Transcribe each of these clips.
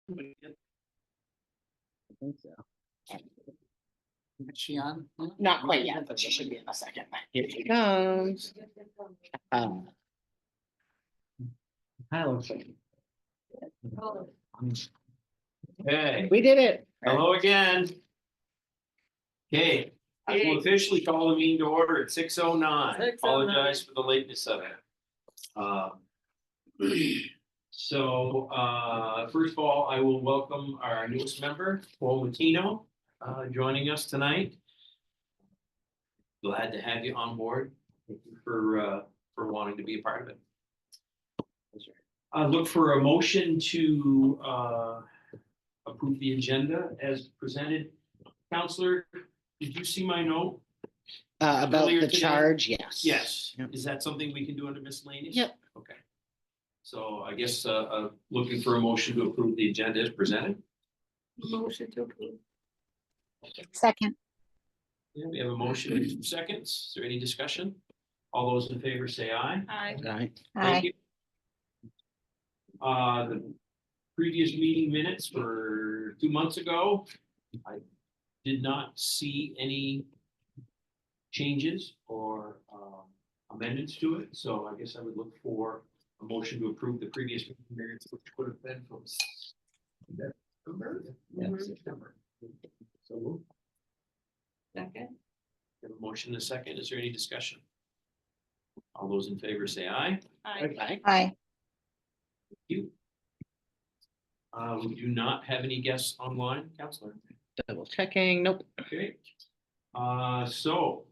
I think so. Is she on? Not quite yet, but she should be in a second. Here she comes. Hey, We did it. hello again. Okay, I will officially call the meeting to order at 6:09. Apologize for the lateness of it. First of all, I will welcome our newest member, Paul Latino, joining us tonight. Glad to have you on board. Thank you for wanting to be a part of it. I look for a motion to approve the agenda as presented. Counselor, did you see my note? About Earlier the today? charge, yes. Yes. Yep. Is that something we can do under miscellaneous? Yep. Okay. So I guess looking for a motion to approve the agenda as presented. Motion to approve. Second. Yeah, we have a motion in 2 seconds. Is there any discussion? All those in favor say aye. Aye. Right. Thank Aye. you. The previous meeting minutes for 2 months ago, I did not see any changes or amendments to it, so I guess I would look for a motion to approve the previous meeting minutes, which would have been from September. Yeah, September. So moved. Second. We have a motion and a second. Is there any discussion? All those in favor say aye. Aye. Right. Aye. Thank you. We do not have any guests online, Counselor. Double checking. Nope. Okay. So.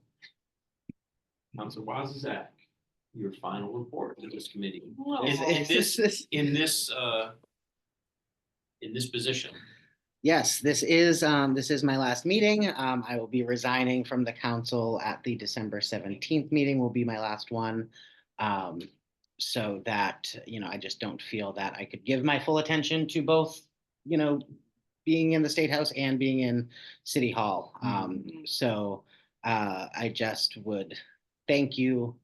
Counselor Wozniak, your final report to this committee. In this position. Yes, this is my last meeting. I will be resigning from the council at the December 17th meeting will be my last one. So that, I just don't feel that I could give my full attention to both, being in the State House and being in City Hall. So I just would thank you,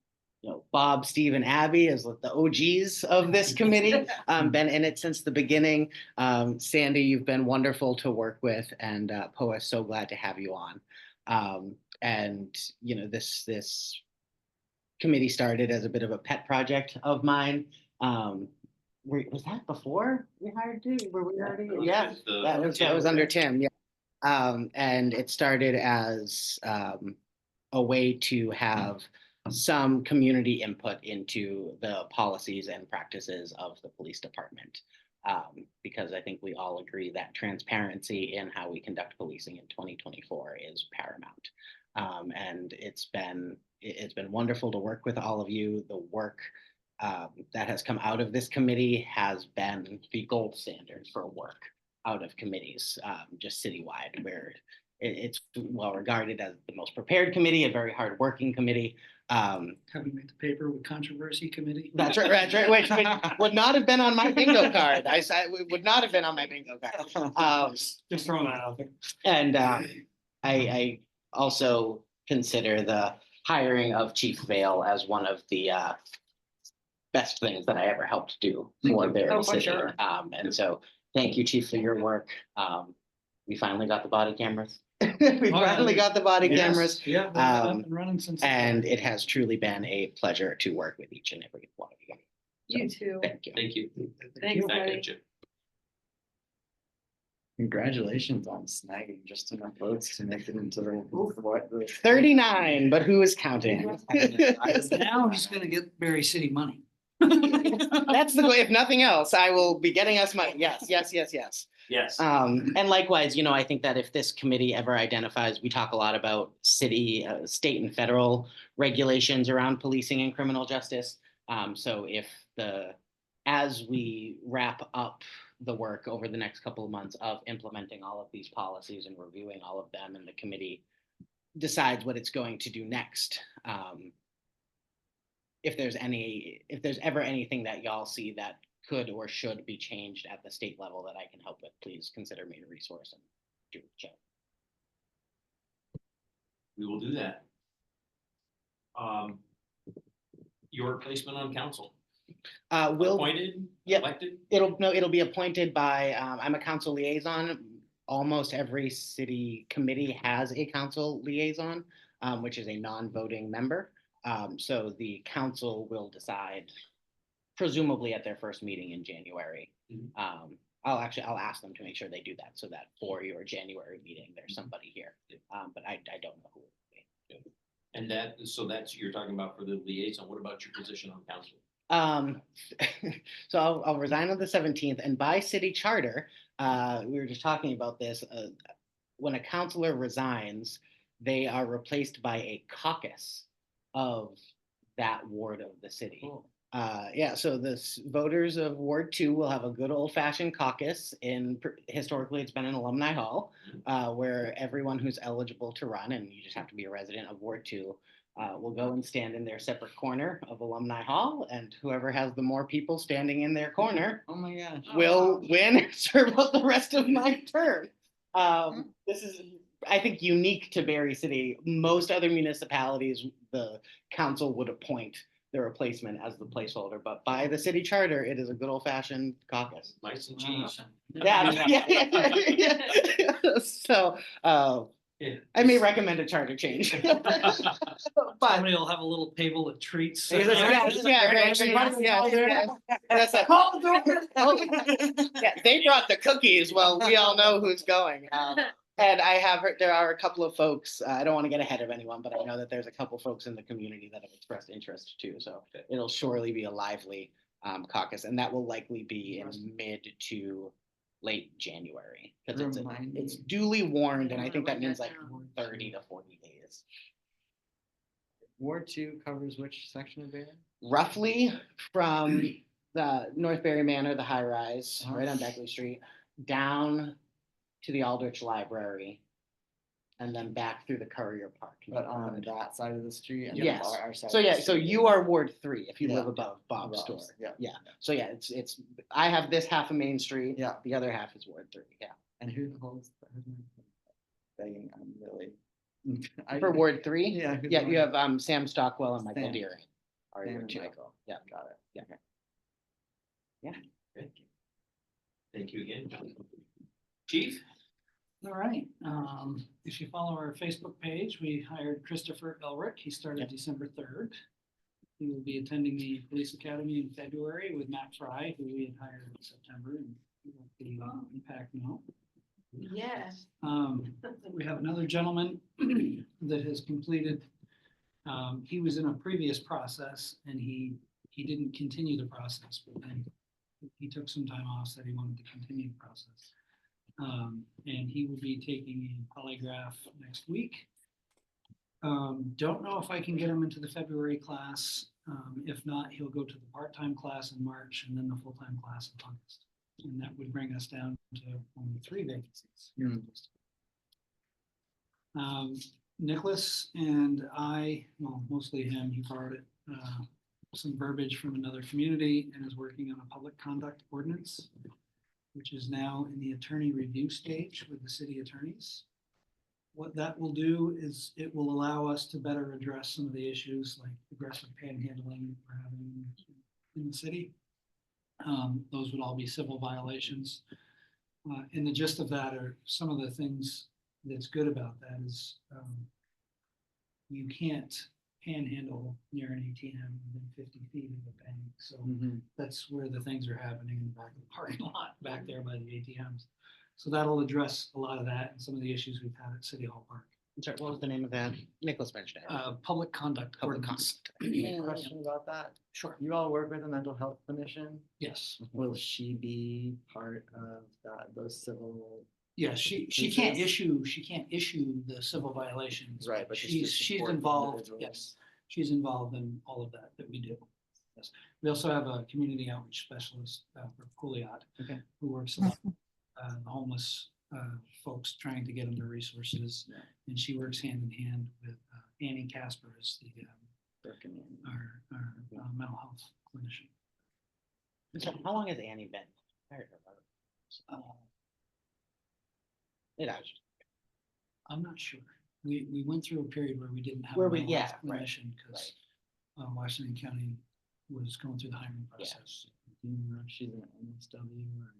Bob, Steve, and Abby as the OGs of this committee. Been in it since the beginning. Sandy, you've been wonderful to work with, and Poa, so glad to have you on. And this committee started as a bit of a pet project of mine. Was that before we hired you? Were we already? Yeah, that was under Tim. Yeah, and it started as a way to have some community input into the policies and practices of the police department. Because I think we all agree that transparency in how we conduct policing in 2024 is paramount. And it's been wonderful to work with all of you. The work that has come out of this committee has been the gold standard for work out of committees, just citywide, where it's well regarded as the most prepared committee, a very hard-working committee. Having made the paper with controversy committee. That's right, which would not have been on my bingo card. I said it would not have been on my bingo card. Just throwing that out there. And I also consider the hiring of Chief Vale as one of the best things that I ever helped do for Barre for City. sure. And so thank you, Chief, for your work. We finally got the body cameras. Finally got the body cameras. Yeah, they've been up and running since. And it has truly been a pleasure to work with each and every one of you. You too. Thank you. Thank you. Thanks, Back buddy. at you. Congratulations on snagging just enough votes to make it into the 39, but who is counting? Now he's gonna get Barre City money. That's the goal. If nothing else, I will be getting us money. Yes. Yes. And likewise, I think that if this committee ever identifies, we talk a lot about city, state and federal regulations around policing and criminal justice. So as we wrap up the work over the next couple of months of implementing all of these policies and reviewing all of them, and the committee decides what it's going to do next. If there's ever anything that y'all see that could or should be changed at the state level that I can help with, please consider me a resource and do check. We will do that. Your placement on council. Will, appointed, yeah. elected? it'll be appointed by, I'm a council liaison. Almost every city committee has a council liaison, which is a non-voting member. So the council will decide, presumably at their first meeting in January. Mhm. I'll ask them to make sure they do that so that for your January meeting, there's somebody here. But I don't know who it will be. And that, so that's, you're talking about for the liaison. What about your position on council? Um, so I'll resign on the 17th, and by city charter, we were just talking about this. When a councilor resigns, they are replaced by a caucus of that ward of the city. Cool. Yeah, so the voters of Ward 2 will have a good old fashioned caucus historically it's been in Alumni Hall, where everyone who's eligible to run, and you just have to be a resident of Ward 2, will go and stand in their separate corner of Alumni Hall, and whoever has the more people standing in their corner Oh my gosh. will win and serve out the rest of my term. This is, I think, unique to Barre City. Most other municipalities, the council would appoint the replacement as the placeholder, but by the city charter, it is a good old fashioned caucus. Mice and cheese. Yeah. So, Yeah. I may recommend a charter change. But Somebody will have a little table of treats. yeah, that's it. Yeah, they brought the cookies. Well, we all know who's going. And I have heard there are a couple of folks. I don't want to get ahead of anyone, but I know that there's a couple folks in the community that have expressed interest too. So it'll surely be a lively caucus, and that will likely be in mid to late January because it's duly warned, and I think that means like 30 to 40 days. Ward 2 covers which section of Barre? Roughly from the North Barre Manor, the high rise, Uh-huh. right on Beckley Street, down to the Aldrich Library, and then back through the Courier Park. But on that side of the street and Yes. our side. So of the yeah, so street you is- are Ward 3 if you Yeah. live above Bob's store. Rob's, yeah. Yeah. So yeah, it's I have this half of Main Street. Yeah. The other half is Ward 3. Yeah. And who holds begging, I'm really. For Ward 3, Yeah. who's yeah, the you one? have Sam Stockwell and Michael Sam. Deering. Are Sam your and two. Michael. Yeah. Got it. Yeah. Okay. Thank you again. Chief? All right, if you follow our Facebook page, we hired Christopher Elric. He started Yep. December 3rd. He will be attending the police academy in February with Matt Fry, who we had hired in September, and he will be impact now. Yes. We have another gentleman that has completed, he was in a previous process and he didn't continue the process, but then he took some time off, said he wanted to continue the process. And he will be taking a polygraph next week. Don't know if I can get him into the February class. If not, he'll go to the part-time class in March and then the full-time class in August. And that would bring us down to only 3 vacancies. Nicholas and I, well, mostly him, he borrowed it, some verbiage from another community and is working on a public conduct ordinance, which is now in the attorney review stage with the city attorneys. What that will do is it will allow us to better address some of the issues like aggressive panhandling we're having in the city. Those would all be civil violations. And the gist of that are some of the things that's good about that is you can't panhandle near an ATM within 50 feet of the bank. So that's where the things are happening in the back of the parking lot, back there by the ATMs. So that'll address a lot of that and some of the issues we've had at City Hall Park. I'm sorry, what was the name of that? Nicholas mentioned it. Public conduct Public ordinance. Any question about that? Sure. You all work with a mental health clinician. Yes. Will she be part of that, those civil? Yeah, she Is can't this- issue the civil violations. Right, but she's support involved. individuals. Yes, she's involved in all of that we do. Yes, we also have a community outreach specialist for Pouliot, Okay. who works with the homeless folks trying to get them the resources, Yeah. and she works hand in hand with Annie Casper, is Working in- our mental health clinician. So how long has Annie been? I heard about it. It has. I'm not sure. We went through a period where we didn't have Where a we- mental health yeah, right, clinician because Washington County was going through the hiring process. Do you know if she's an MSW or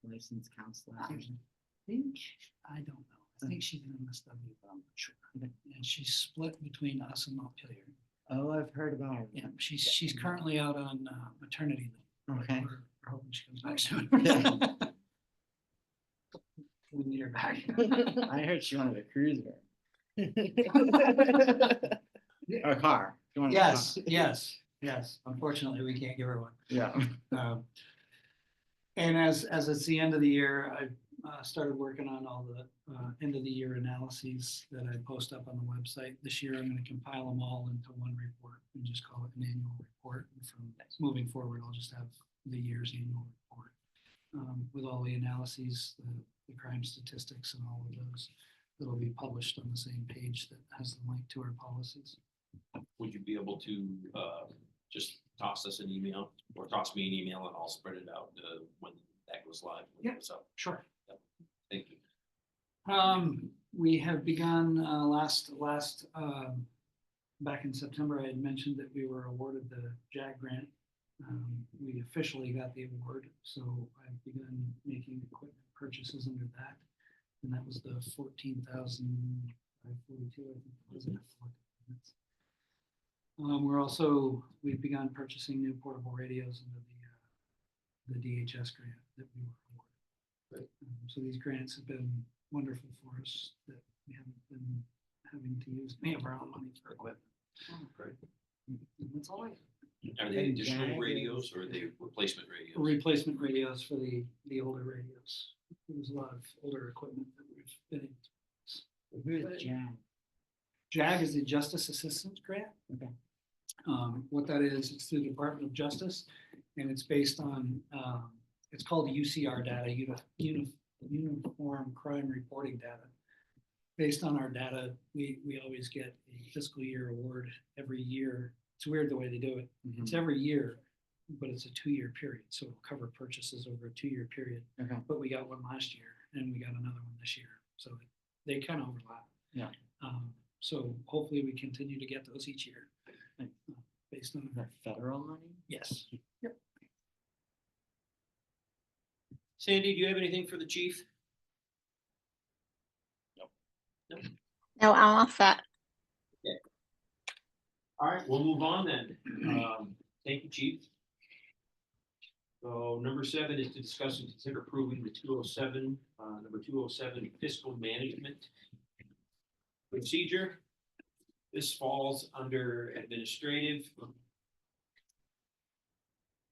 a licensed counselor? I don't know. I think she's an MSW, but I'm not sure. And she's split between us and Montpelier. Oh, I've heard about her. Yeah, she's currently out on maternity leave. Okay. We're hoping she comes back soon. We need her back. I heard she wanted a cruiser. Or a car. She wanted a Yes, car. yes. Unfortunately, we can't give her one. Yeah. And as it's the end of the year, I started working on all the end of the year analyses that I post up on the website. This year, I'm going to compile them all into one report and just call it an annual report. And from moving forward, I'll just have the year's annual report with all the analyses, the crime statistics, and all of those. That'll be published on the same page that has the link to our policies. Would you be able to just toss us an email or toss me an email and I'll spread it out when that goes live? Yeah. So, Sure. thank you. We have begun back in September, I had mentioned that we were awarded the JAG grant. We officially got the award, so I've begun making equipment purchases under that. And that was the 14,542, I think, wasn't it? We've begun purchasing new portable radios under the DHS grant that we were awarded. So these grants have been wonderful for us, that we haven't been having to use any of our own money for equipment. Great. And that's all I have. Are they And additional JAG radios or are they replacement radios? Replacement radios for the older radios. There's a lot of older equipment that we've been able to. Who is Jan? JAG is the Justice Assistance Grant. Okay. What that is, it's through the Department of Justice, and it's based on, it's called UCR data, Uniform Crime Reporting Data. Based on our data, we always get a fiscal year award every year. It's weird the way they do it. It's every year, but it's a 2-year period, so it'll cover purchases over a 2-year period. Okay. But we got one last year, and we got another one this year, so they kind of overlap. Yeah. So hopefully we continue to get those each year. Thanks. Based on Is that federal money? yes. Yep. Sandy, do you have anything for the chief? No, I'm all set. All right, we'll move on then. Thank you, chief. So number 7 is to discuss and consider approving the 207, number 207 fiscal management procedure. This falls under administrative.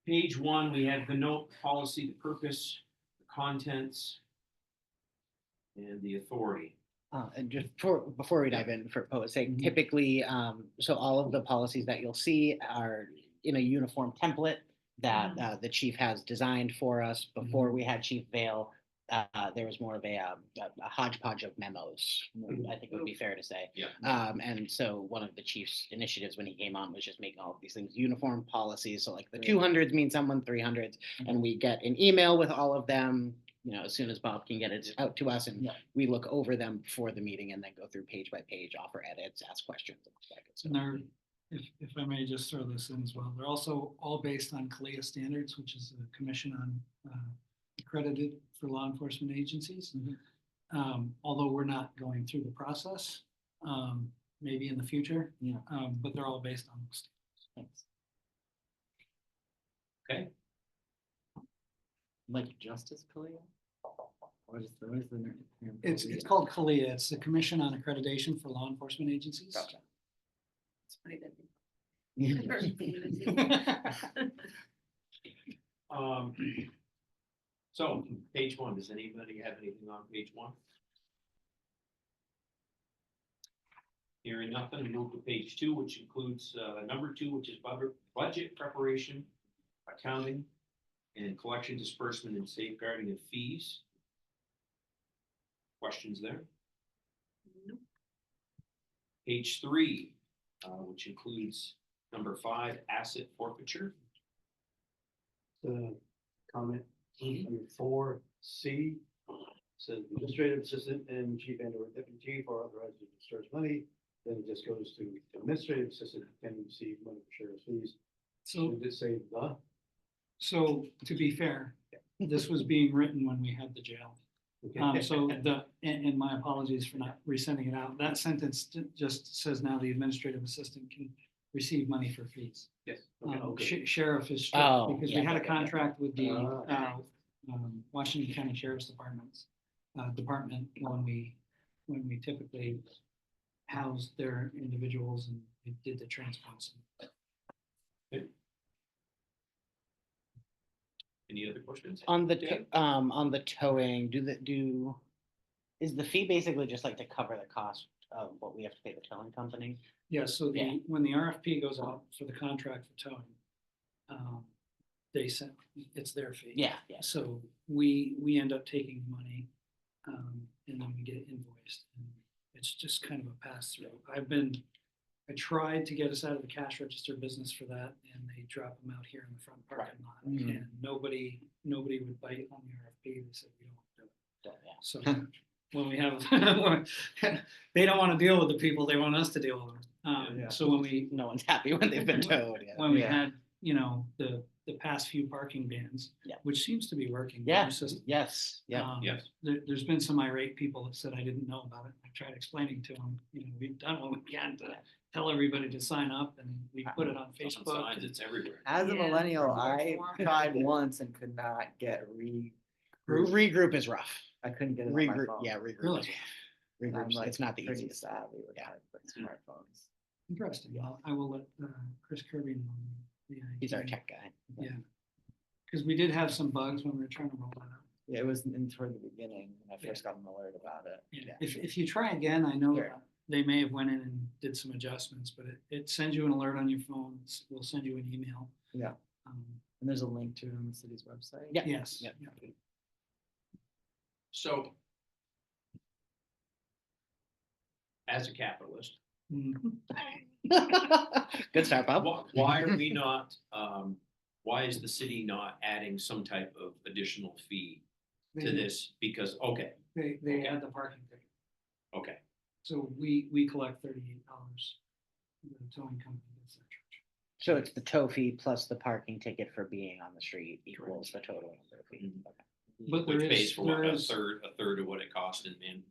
Page 1, we have the note, policy, the purpose, the contents, and the authority. And just before we dive in, for Poe's sake, Mhm. typically, so all of the policies that you'll see are in a uniform template that the chief has designed for us. Before we had Chief Vale, there was more of a hodgepodge of memos, I think would be fair to say. Yeah. And so one of the chief's initiatives when he came on was just making all of these things uniform policies. So like the 200s mean someone 300s, and we get an email with all of them, as soon as Bob can get it out to us, and Yeah. we look over them before the meeting and then go through page by page, offer edits, ask questions. And stuff like it. So And they're, if I may just throw this in as well, they're also all based on CALEA standards, which is a commission on accredited for law enforcement agencies. Although we're not going through the process, maybe in the future, Yeah. but they're all based on those Thanks. Okay. Like Justice Kalia? What is the name? It's called CALEA. It's the Commission on Accreditation for Law Enforcement Agencies. Gotcha. It's funny that. So page 1, does anybody have anything on page 1? Hearing nothing, move to page 2, which includes number 2, which is budget preparation, accounting, and collection, disbursement, and safeguarding of fees. Questions there? Nope. Page 3, which includes number 5, asset forfeiture. Comment, number 4C, says administrative assistant and chief and or deputy chief are authorized to discharge money. Then it just goes to administrative assistant can receive money for sheriff's fees. So, Should it say the? so to be fair, this was being written when we had the jail. So and my apologies for not resending it out. That sentence just says now the administrative assistant can receive money for fees. Yes. Okay, okay. Sheriff is strict Oh, because yeah, we had a yeah, yeah. contract with the Ah. Washington County Sheriff's Department when we typically housed their individuals and we did the transports. Any other questions? On the, Yeah. on the towing, is the fee basically just like to cover the cost of what we have to pay the towing company? Yeah, so Yeah. when the RFP goes out for the contract for towing, they send, it's their fee. Yeah, yeah. So we end up taking the money, and then we get invoiced. And it's just kind of a pass through. I tried to get us out of the cash register business for that, and they drop them out here in the front parking lot. Mhm. And nobody would bite on the RFP. They said, we don't want to do it. Yeah. So when we have, they don't want to deal with the people, they want us to deal with them. Yeah. So when we, No one's happy when they've been towed. Yeah. when we Yeah. had, the past few parking bans, Yeah. which seems to be working. Yeah. It's just, Yes. Yeah. Yes. There's been some irate people that said I didn't know about it. I tried explaining to them, we've done what we can to tell everybody to sign up, and we put it on It's on Facebook. signs, it's everywhere. As a Yeah. millennial, I Platform. tried once and could not get Regroup is rough. I couldn't get it on my Regroup, phone. yeah, regroup Really? is rough. And I'm Regroup's, like it's not the pretty easiest. savvy with Yeah. smartphones. Interesting. Well, I will let Chris Kirby know. He's our tech guy. Yeah. Because we did have some bugs when we were trying to roll that out. Yeah, it was toward the beginning when I first got an alert about it. Yeah. If you try again, I know Sure. that they may have went in and did some adjustments, but it sends you an alert on your phone. We'll send you an email. Yeah. Um, And there's a link to it on the city's website. Yeah. Yes. Yeah. Yeah. So as a capitalist, Mhm. Good start, Bob. why are we not, why is the city not adding some type of additional fee to this? Because, okay, They Okay. add the parking ticket. okay, So we collect $38. The towing company gets that charge. So it's the tow fee plus the parking ticket for being on the street equals the total number of fee. Mhm. Okay. But there which is, pays for what, there a is, third of what it costs in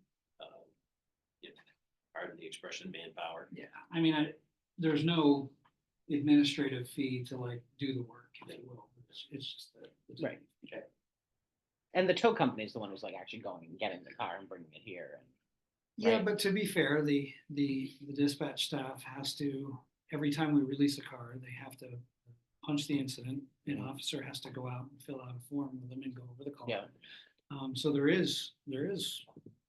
pardon the expression, manpower. yeah, I mean, there's no administrative fee to like do the work, if you will. It's just the. Right. Okay. And the tow company is the one who's like actually going and getting the car and bringing it here. And Yeah, Right. but to be fair, the dispatch staff has to, every time we release a car, they have to punch the incident. An officer has to go out and fill out a form with them and go over the call. Yeah. So there is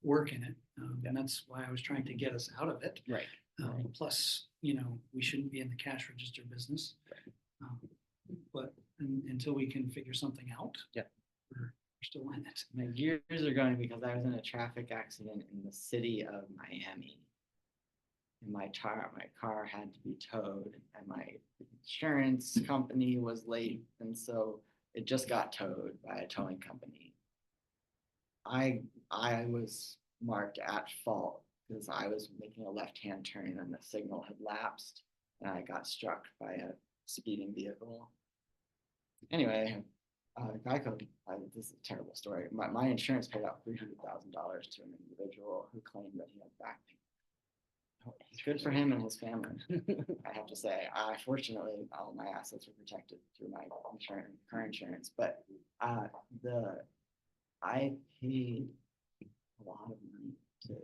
work in it, and that's why I was trying to get us out of it. Right. Plus, we shouldn't be in the cash register business. But until we can figure something out. Yeah. We're still in it. My gears are going because I was in a traffic accident in the city of Miami. And my car had to be towed, and my insurance company was late, and so it just got towed by a towing company. I was marked at fault because I was making a left-hand turn and the signal had lapsed, and I got struck by a speeding vehicle. Anyway, Geico, this is a terrible story. My insurance paid out $300,000 to an individual who claimed that he had back pain. Good for him and his family, I have to say. Fortunately, all my assets were protected through my insurance, car insurance, but I paid a lot of money to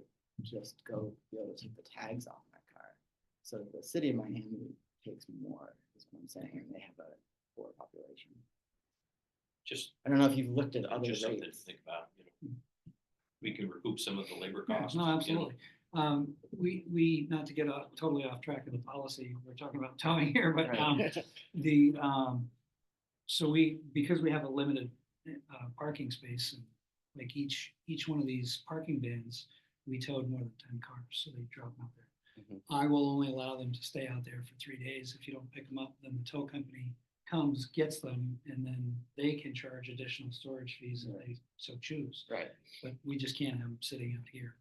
just go be able to take the tags off my car. So the city of Miami takes more, is what I'm saying, and they have a poor population. Just, I don't know if you've looked at other just something to rates. think about, we can recoup some of the labor Yeah, costs. no, absolutely. We, not to get totally off track of the policy, we're talking about towing here, but, so because we have a limited, parking space, and like each one of these parking bans, we towed more than 10 cars, so they drop them out there. Mhm. I will only allow them to stay out there for 3 days. If you don't pick them up, then the tow company comes, gets them, and then they can charge additional storage fees if they so choose. Right. But we just can't have them sitting out here.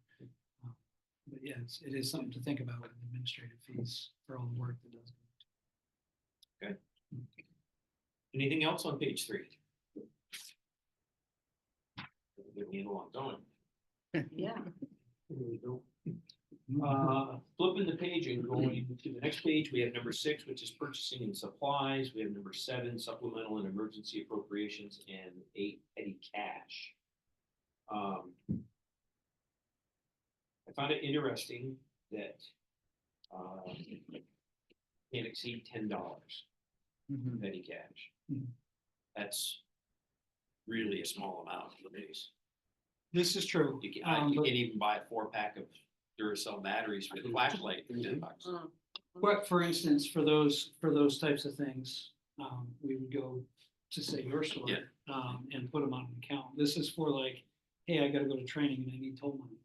But yeah, it is something to think about with administrative fees for all the work that does. Anything else on page 3? Get me along going. Yeah. Flipping the page and going to the next page, we have number 6, which is purchasing and supplies. We have number 7, supplemental and emergency appropriations, and 8, petty cash. I found it interesting that can't exceed $10 Mhm. petty cash. Mhm. That's really a small amount for these. This is true. You can, Um, you but- can't even buy a 4-pack of Duracell batteries with a flashlight for $10. But for instance, for those types of things, we would go to say your store. Yeah. And put them on an account. This is for like, hey, I gotta go to training and I need toll money.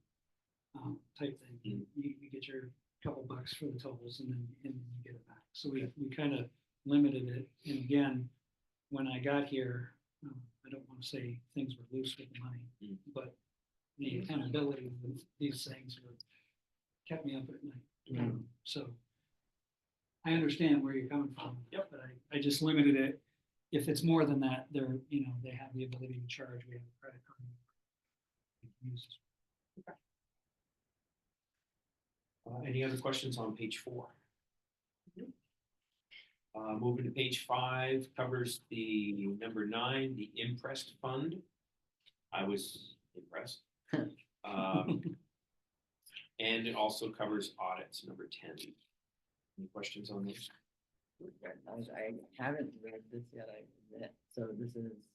Type thing. Mm. You get your couple bucks for the tolls and then you get it back. So we kind of limited it. And again, when I got here, I don't want to say things were loose with the money, Mm. but the accountability of these things kept me up at night. Mm. So I understand where you're coming from. Yep. But I just limited it. If it's more than that, they have the ability to charge. We have a credit card. We can use this. Any other questions on page 4? Moving to page 5, covers the number 9, the impressed fund. I was impressed. And it also covers audits, number 10. Any questions on this? I haven't read this yet, I admit. So this is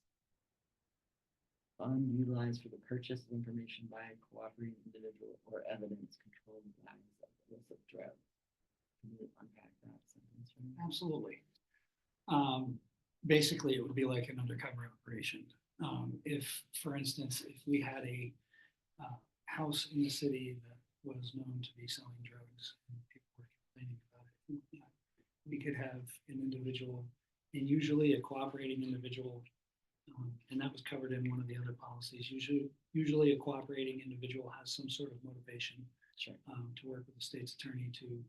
fund utilized for the purchase of information by a cooperating individual or evidence controlled bags of illicit drugs. Can you unpack that sentence for me? Absolutely. Basically, it would be like an undercover operation. If, for instance, if we had a house in the city that was known to be selling drugs and people were complaining about it, we could have an individual, and usually a cooperating individual, and that was covered in one of the other policies. Usually a cooperating individual has some sort of motivation Sure. to work with the state's attorney to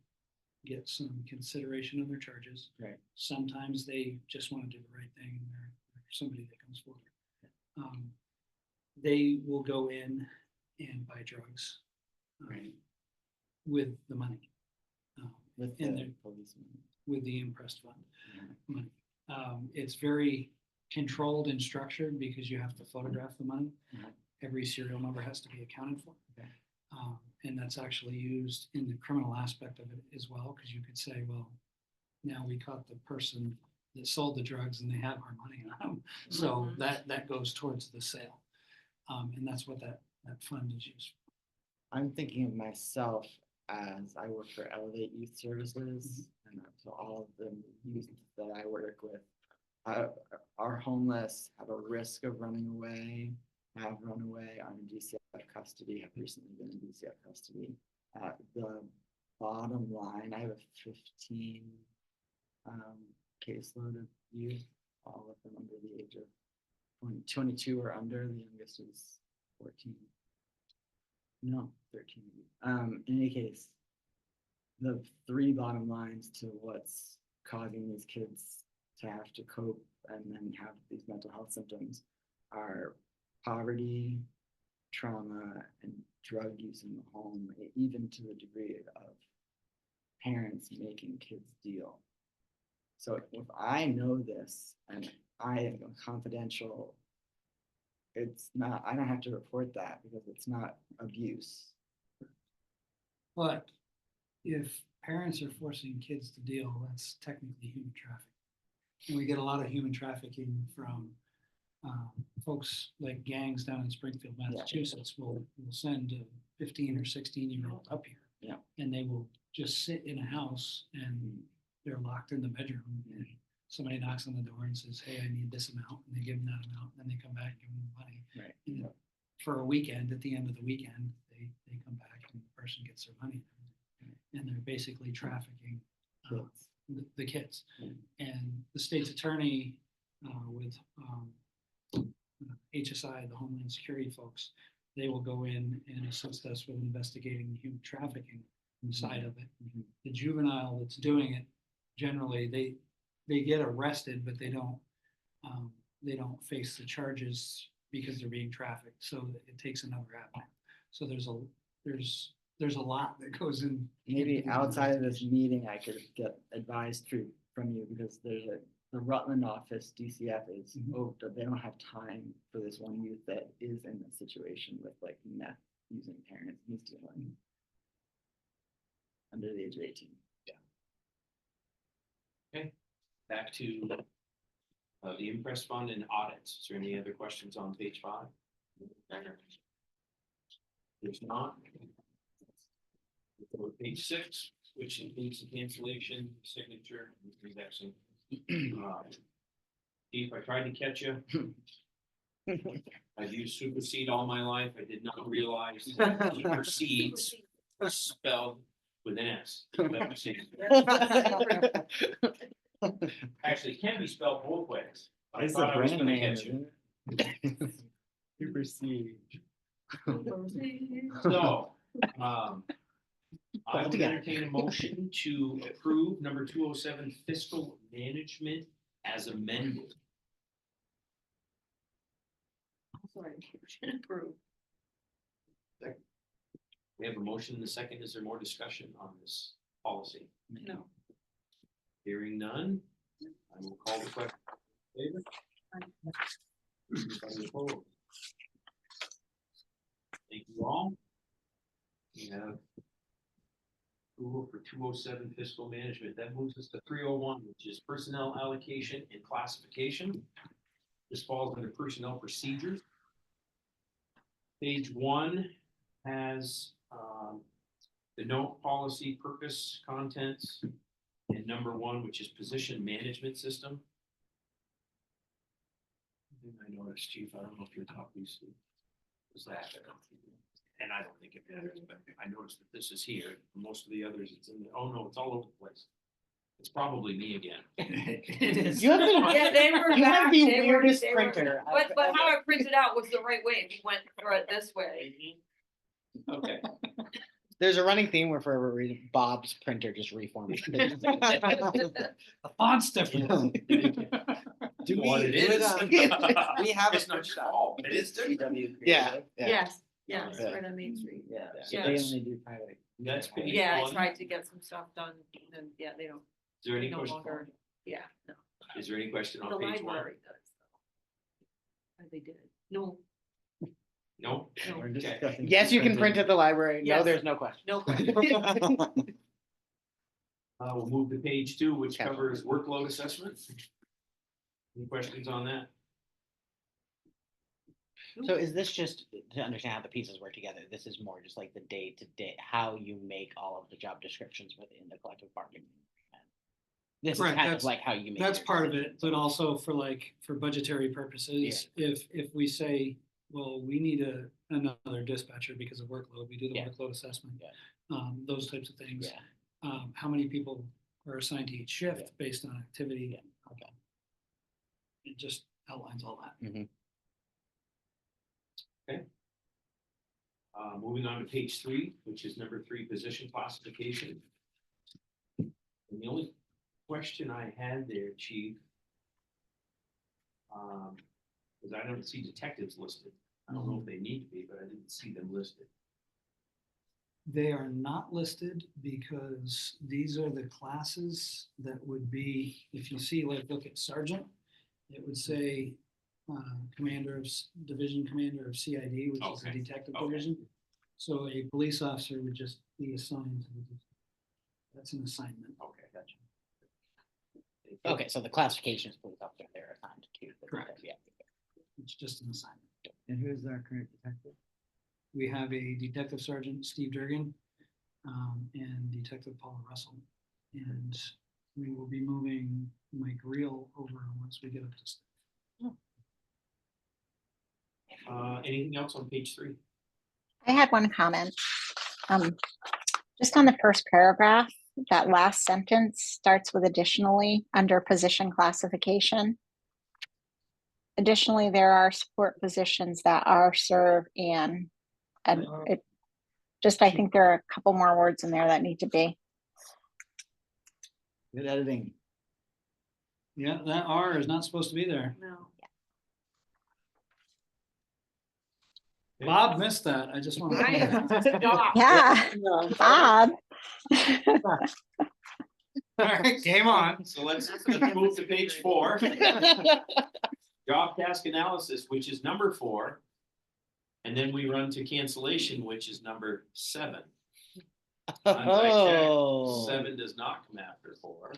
get some consideration on their charges. Right. Sometimes they just want to do the right thing and they're somebody that comes forward. They will go in and buy drugs Right. with the money, With and the they're- policeman. with the impressed fund Yeah. money. It's very controlled and structured because you have to photograph the money. Mhm. Every serial number has to be accounted for. Okay. And that's actually used in the criminal aspect of it as well, because you could say, well, now we caught the person that sold the drugs and they have our money on them. So that goes towards the sale. And that's what that fund is used for. I'm thinking of myself as I work for Elevate Youth Services, and so all of the youth that I work with are homeless, have a risk of running away, have run away, are in DCF custody, have recently been in DCF custody. The bottom line, I have a 15 caseload of youth, all of them under the age of 22 or under. The youngest is 14. No, 13. In any case, the 3 bottom lines to what's causing these kids to have to cope and then have these mental health symptoms are poverty, trauma, and drug use in the home, even to the degree of parents making kids deal. So if I know this and I am confidential, it's not, I don't have to report that because it's not abuse. But if parents are forcing kids to deal, that's technically human trafficking. And we get a lot of human trafficking from folks like gangs down in Springfield, Massachusetts will send a 15 or 16-year-old up here. Yeah. And they will just sit in a house and they're locked in the bedroom. And somebody knocks on the door and says, hey, I need this amount. And they give them that amount. And then they come back and give them the money. Right. And for a weekend, at the end of the weekend, they come back and the person gets their money. And they're basically trafficking Kids. the kids. Mm. And the state's attorney with HSI, the Homeland Security folks, they will go in and assist us with investigating the human trafficking side of it. Mhm. The juvenile that's doing it, generally, they get arrested, but they don't face the charges because they're being trafficked, so it takes another avenue. So there's a lot that goes in. Maybe into these outside of this investigations. meeting, I could get advice from you, because the Rutland office, DCF is, Mhm. they don't have time for this one youth that is in a situation with like meth using parents, he's dealing under the age of 18. Back to the impress fund and audits. Is there any other questions on page 5? There's not. Go to page 6, which includes the cancellation, signature, and redexing. Chief, I tried to catch you. I've used supersede all my life. I did not realize that supersedes was spelled with an S. Actually, it can be spelled both ways. I It's a thought I was brand gonna name, catch you. isn't it? Supersede. So, I would Altogether. entertain a motion to approve number 207 fiscal management as amended. Sorry, motion approved. We have a motion in the second. Is there more discussion on this policy? No. Hearing none, I will call the question. Favor? Anybody opposed? Thank you all. We have approval for 207 fiscal management. That moves us to 301, which is personnel allocation and classification. This falls under personnel procedures. Page 1 has the note, policy, purpose, contents, and number 1, which is position management system. I noticed, Chief, I don't know if your copies was that, and I don't think it matters, but I noticed that this is here. Most of the others, it's in the, oh no, it's all over the place. It's probably me again. It is. You have the, Yeah, they were you have back, the they were- weirdest they were- printer. But how I printed out was the right way, if you went through it this way. Okay. There's a running theme where for every reason, Bob's printer just reformatted. The font's different. Do What it do is. We have It's not your fault. It is different. CW Yeah, Creative. yeah. Yes, yes, Yeah. right on Main Street. Yeah, so Yeah. they only do private. That's page Yeah, I 1. tried to get some stuff done, and yeah, they don't, Is there any no question? longer, yeah, no. Is there any question The on page 1? library does. though. They did. No, No? no, We're Okay. discussing Yes, you can printing. print at the library. No, Yes. there's no question. no. We'll move to page 2, which Capital. covers workload assessment. Any questions on that? So is this just to understand how the pieces work together? This is more just like the day-to-day, how you make all of the job descriptions within the collective bargaining agreement. This is Right, kind of that's- like how you make. That's your part of it, decisions. but also for budgetary purposes, if we say, well, we need another dispatcher because of workload, we do the Yeah. workload assessment. Yeah. Those types of things. Yeah. How many people are assigned to each shift Yeah. based on activity? Yeah, okay. It just outlines all that. Moving on to page 3, which is number 3, position classification. And the only question I had there, Chief, is I don't see detectives listed. I don't know if they need to be, but I didn't see them listed. They are not listed because these are the classes that would be, if you see, like, look at sergeant, it would say division commander of CID, which is the Okay, detective okay. division. So a police officer would just be assigned to the, that's an assignment. Okay, gotcha. Thank you. Okay, so the classifications police officer they're assigned to. Correct. Yeah. It's just an assignment. And who's our current detective? We have a detective sergeant, Steve Durgan, and Detective Paula Russell. And we will be moving Mike Reel over once we get up to. Anything else on page 3? I had one comment. Just on the first paragraph, that last sentence starts with additionally under position classification. Additionally, there are support positions that are served and it just, I think there are a couple more words in there that need to be. Good editing. Yeah, that R is not supposed to be there. No. Bob missed that. I just want I to. Stop. Yeah, Bob. All right, game on. So let's move to page 4. Job task analysis, which is number 4. And then we run to cancellation, which is number 7. I checked, Oh. 7 does not come after 4.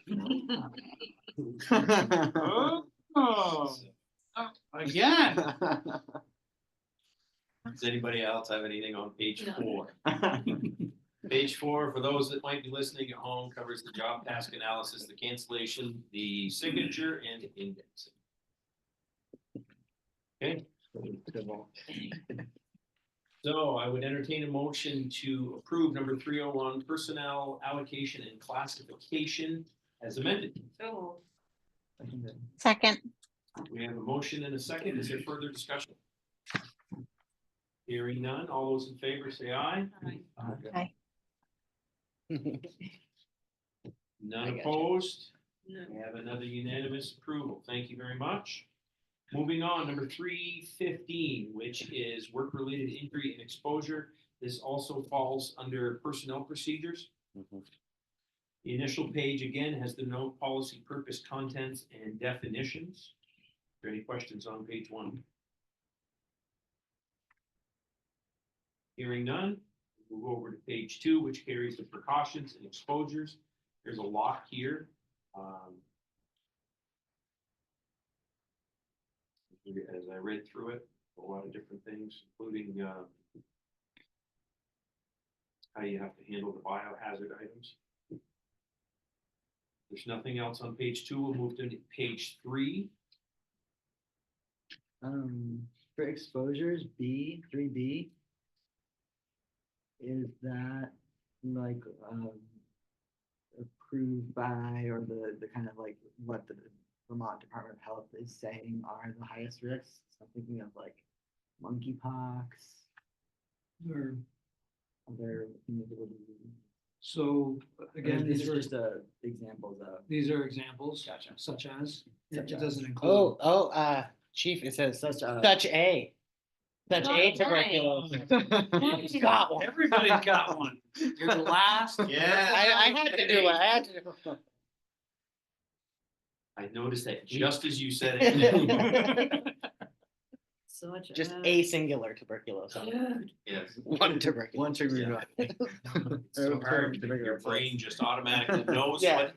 Oh, again. Does anybody else have anything on page No. 4? Page 4, for those that might be listening at home, covers the job task analysis, the cancellation, the signature, and indexing. Okay. So I would entertain a motion to approve number 301, personnel allocation and classification as amended. So, Second, We have a motion and a second. Is there further discussion? Hearing none. All those in favor say aye. Aye. None I gotcha. opposed. no. We have another unanimous approval. Thank you very much. Moving on, number 315, which is work-related injury and exposure. This also falls under personnel procedures. The initial page again has the note, policy, purpose, contents, and definitions. Are there any questions on page 1? Hearing none, we'll move over to page 2, which carries the precautions and exposures. There's a lot here. As I read through it, a lot of different things, including how you have to handle the biohazard items. There's nothing else on page 2. We'll move to page 3. For exposures, 3B. Is that like, approved by, or the kind of like what the Vermont Department of Health is saying are the highest risks? So I'm thinking of like monkeypox, Or- other communicable diseases. So again, These these are are, just examples of. these are examples. Gotcha. Such as, Such it as. doesn't include. Chief, it says Such a. such a Such tuberculosis. a. Got one. Everybody's got one. You're the last. Yeah. I had to do it. I had to do it. I noticed that just as you said it. Such Just a. a singular tuberculosis. Yes. One tuberculosis. One tuberculosis. It's so hard. Your brain just automatically knows Yeah.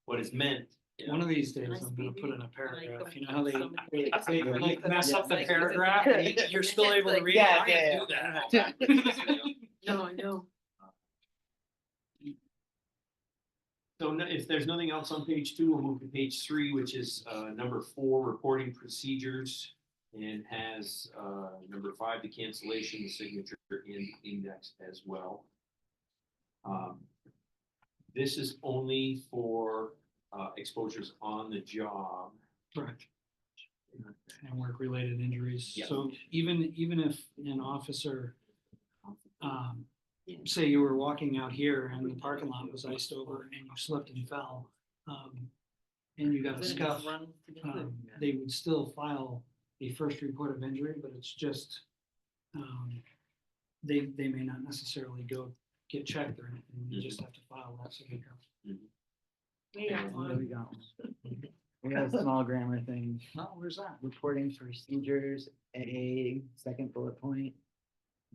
what it's meant. you know? One of these days, Nice I'm gonna baby. put in a paragraph, you know how they Somebody- like mess up the Yeah. paragraph, and you're still able to read it, Yeah, I yeah, can do that. No, I know. So if there's nothing else on page 2, we'll move to page 3, which is number 4, reporting procedures, and has number 5, the cancellation, the signature, and index as well. This is only for exposures on the job. Correct. And work-related injuries, Yeah. so even if an officer, say you were walking out here and the parking lot was iced over and you slipped and fell, and you got a scuff, they would still file a first report of injury, but it's just, they may not necessarily go get checked or anything, you just have to file that, so they go. We got Yeah, one. we got one. We got a small grammar thing. Oh, where's that? Reporting procedures, A, second bullet point.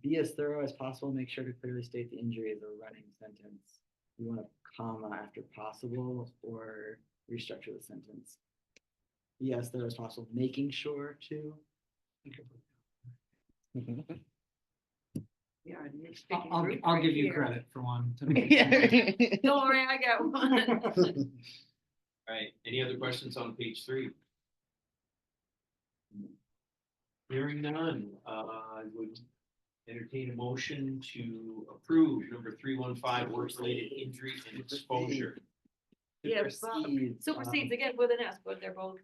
Be as thorough as possible. Make sure to clearly state the injury as a running sentence. You want a comma after possible, or restructure the sentence. Be as thorough as possible, making sure to. Yeah, and you're speaking I'll Greek I'll right give you here. credit for one. Don't worry, I got one. All right, any other questions on page 3? Hearing none, I would entertain a motion to approve number 315, work-related injury and exposure. Yeah, Bob. Supersedes, Supersedes again with an S, but they're both.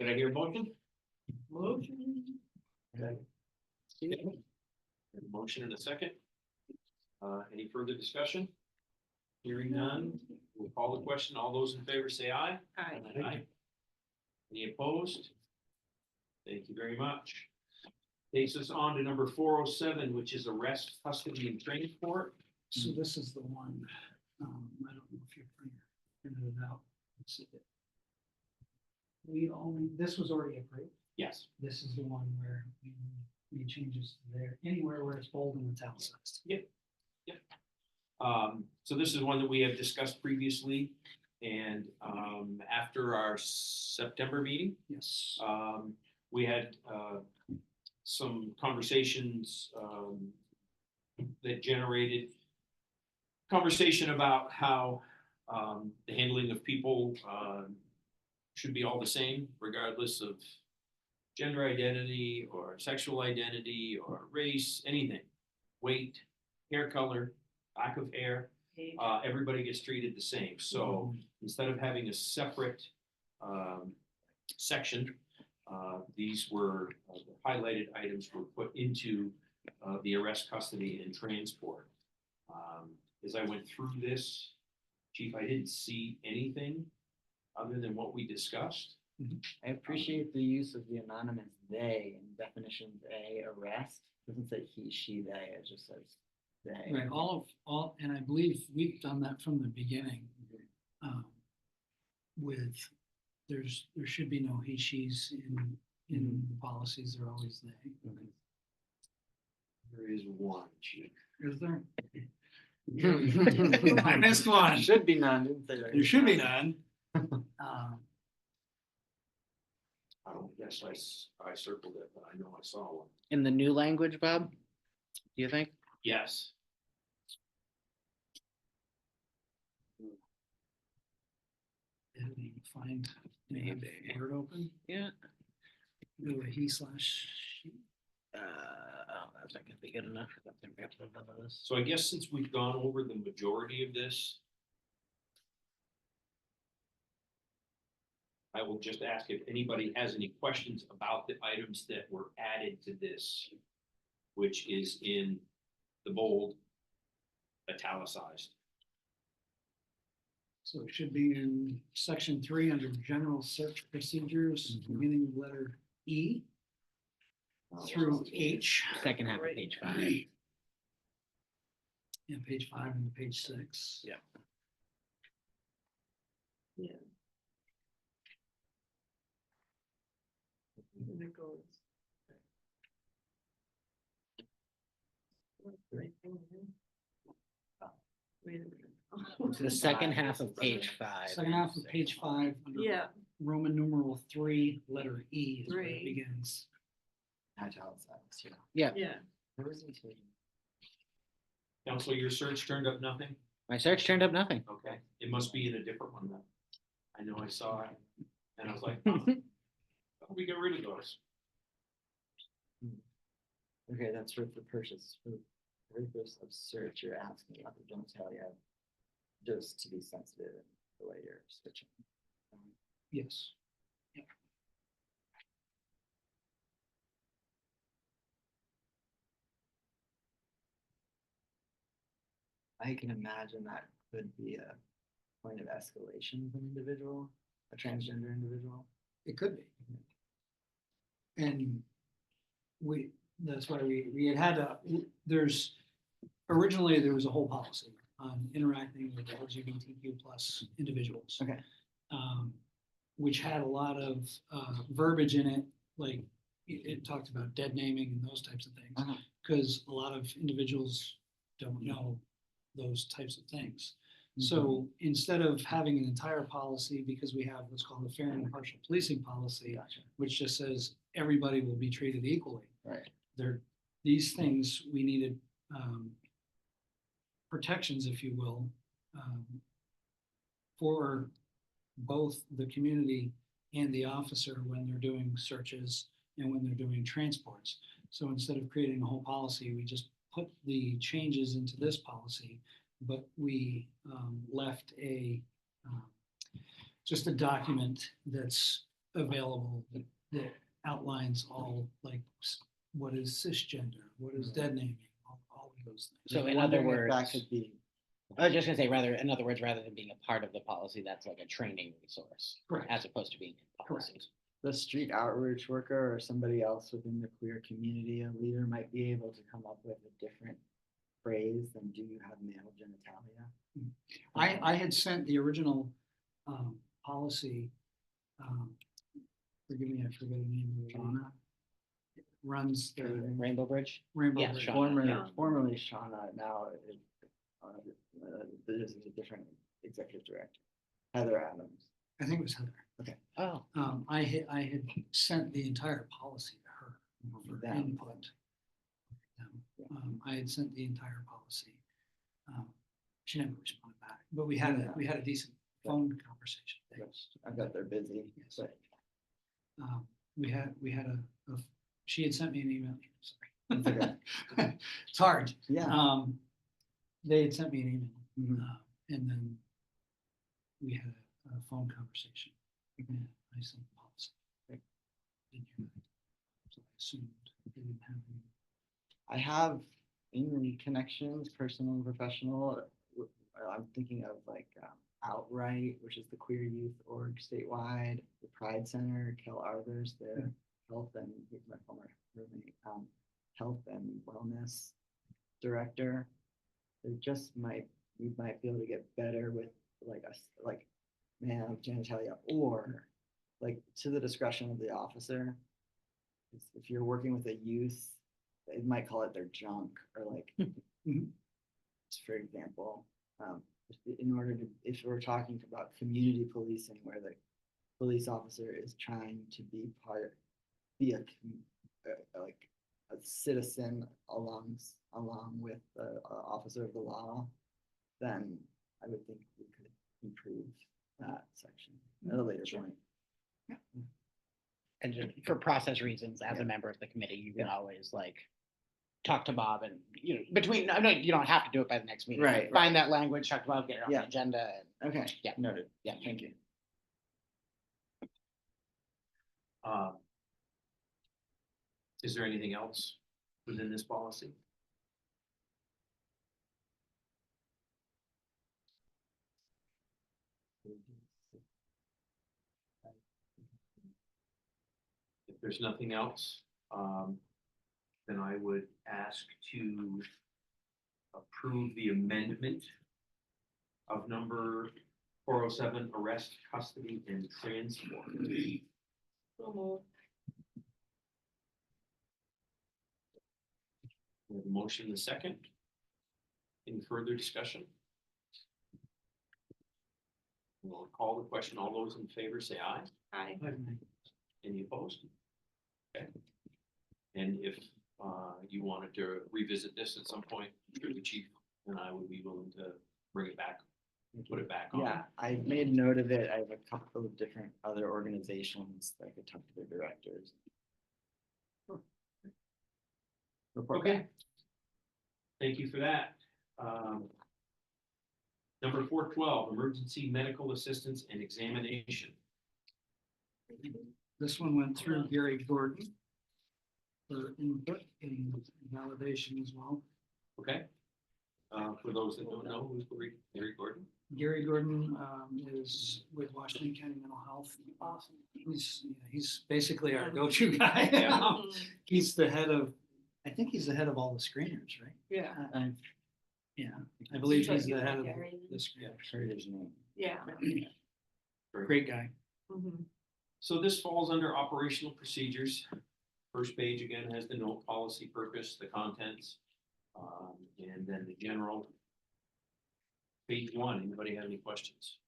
Can I hear a motion? Motion. Okay. Motion and a second. Any further discussion? Hearing none, we'll call the question. All those in favor say aye. Aye. Aye. Any opposed? Thank you very much. Takes us on to number 407, which is arrest, custody, and transport. So this is the one, I don't know if you're printed it out. Let's see. We only, this was already approved. Yes. This is the one where we made changes there, anywhere where it's bold and italicized. So this is one that we have discussed previously, and after our September meeting, Yes. we had some conversations that generated conversation about how the handling of people should be all the same, regardless of gender identity or sexual identity or race, anything, weight, hair color, lack of hair. Everybody gets treated the same. So instead of having a separate section, these were the highlighted items were put into the arrest, custody, and transport. As I went through this, Chief, I didn't see anything other than what we discussed. I appreciate the use of the anonymous they in definitions A, arrest. Doesn't say he, she, they, it just says they. Right, all, and I believe we've done that from the beginning. With, there should be no he, she's in the policies, they're always they. There is one, Chief. Is there? I missed one. Should be none. Didn't say There should be none. I don't guess I circled it, but I know I saw one. In the new language, Bob, do you think? Yes. Didn't even find the word open. Yeah. Do a he slash she. That's not gonna be good enough. So I guess since we've gone over the majority of this, I will just ask if anybody has any questions about the items that were added to this, which is in the bold italicized. So it should be in section 3 under general search procedures, beginning with letter E through H. Second half of page 5. Yeah, page 5 and page 6. Yeah. Yeah. And it goes. Right thing here. Wait a minute. To the second half of page 5. Second half of page 5. under Yeah, Roman numeral 3, letter E is where it 3. begins. Italicized, yeah. yeah. Where was it? Council, your search turned up nothing? My search turned up nothing. Okay, it must be in a different one then. I know I saw it, and I was like, oh, we got rid of those. Okay, that's for the purchase, for the purpose of search, you're asking about the genitalia, just to be sensitive in the way you're switching. Yes. I can imagine that could be a point of escalation for an individual, a transgender individual. It could be. And that's why we had originally there was a whole policy on interacting with LGBTQ plus individuals. Okay. Which had a lot of verbiage in it, like it talked about dead naming and those types of things. Uh-huh. Because a lot of individuals don't know those types of things. So instead of having an entire policy, because we have what's called a fair and impartial policing policy, Gotcha. which just says everybody will be treated equally. Right. These things, we needed protections, if you will, for both the community and the officer when they're doing searches and when they're doing transports. So instead of creating a whole policy, we just put the changes into this policy, but we left just a document that's available that outlines all, like, what is cisgender, what is dead naming, all of those things. So in I'm other wondering if words, that could be I was just gonna say, in other words, rather than being a part of the policy, that's like a training resource, Correct. as opposed to being in policies. The street outreach worker or somebody else within the queer community, a leader might be able to come up with a different phrase than do you have male genitalia? I had sent the original policy. Forgive me, I forget the name of it. Shauna? Runs the Rainbow Bridge? Rainbow Yeah, Bridge. Shauna. Formerly Shauna, now this is a different executive director, Heather Adams. I think it was Heather. Oh, I had sent the entire policy to her for Yeah. input. I had sent the entire policy. She never responded back, but we had a decent phone conversation. I bet they're busy, Yes. but We had a, she had sent me an email, it's sorry. okay. It's hard. Yeah. They had sent me an email, Mhm. and then we had a phone conversation. And I sent the policy. Didn't hear that. So I assumed they didn't have any. I have in connections, personal and professional. I'm thinking of like Outright, which is the queer youth org statewide, the Pride Center, Kel Arbors, their health and he's my former roommate, health and wellness director. There just we might be able to get better with like us, like male genitalia, or like to the discretion of the officer. If you're working with a youth, they might call it their junk or like, Mhm. for example, in order to, if we're talking about community policing where the police officer is trying to be like a citizen along with the officer of the law, then I would think we could improve that section at a later point. and just for process reasons, as a member of the committee, you can always like talk to Bob and, between, I know you don't have to do it by the next meeting. but Right, Find that language, talk to Bob, get it on the Yeah. agenda. And Okay. Yeah. Noted. Yeah. Thank you. Is there anything else within this policy? If there's nothing else, then I would ask to approve the amendment of number 407, arrest, custody, and transport. So moved. We have a motion and a second. Any further discussion? We'll call the question. All those in favor say aye. Aye. Any opposed? Okay. And if you wanted to revisit this at some point, through the chief and I would be willing to bring it back, and put it back on. Yeah, I made note of it. I have a couple of different other organizations that I could talk to the directors. Report Okay. back. Thank you for that. Number 412, emergency medical assistance and examination. This one went through Gary Gordon for input and validation as well. Okay. For those that don't know, who's Gary Gordon? Gary Gordon is with Washington County Mental Health. Awesome. He's basically our go-to guy. Yeah. He's the head of, I think he's the head of all the screeners, right? Yeah. Yeah, I believe So he's you the head like of Gary? the screeners. Heard his name. Yeah. Great guy. Mhm. So this falls under operational procedures. First page again has the note, policy, purpose, the contents, and then the general. Page 1, anybody have any questions?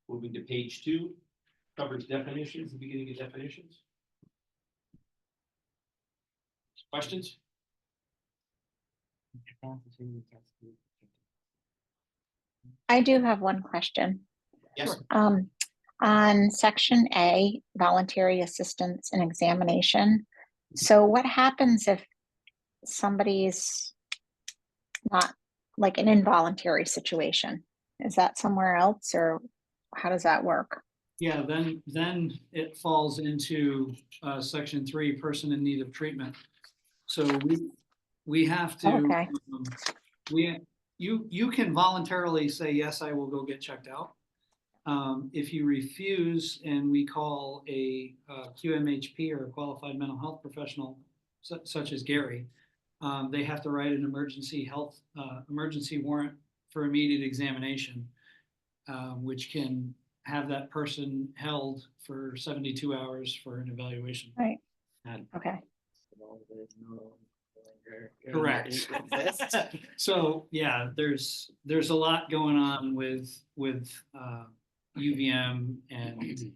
Moving to page 2, covers definitions, the beginning of definitions. Questions? I do have one question. Yes. On section A, voluntary assistance and examination. So what happens if somebody's not like an involuntary situation? Is that somewhere else or how does that work? Yeah, then it falls into section 3, person in need of treatment. So We have to. Okay. You can voluntarily say, yes, I will go get checked out. If you refuse and we call a QMHP or a qualified mental health professional such as Gary, they have to write an emergency warrant for immediate examination, which can have that person held for 72 hours for an evaluation. Right. And Okay. so there's no longer Correct. exists. So, yeah, there's a lot going on with UVM and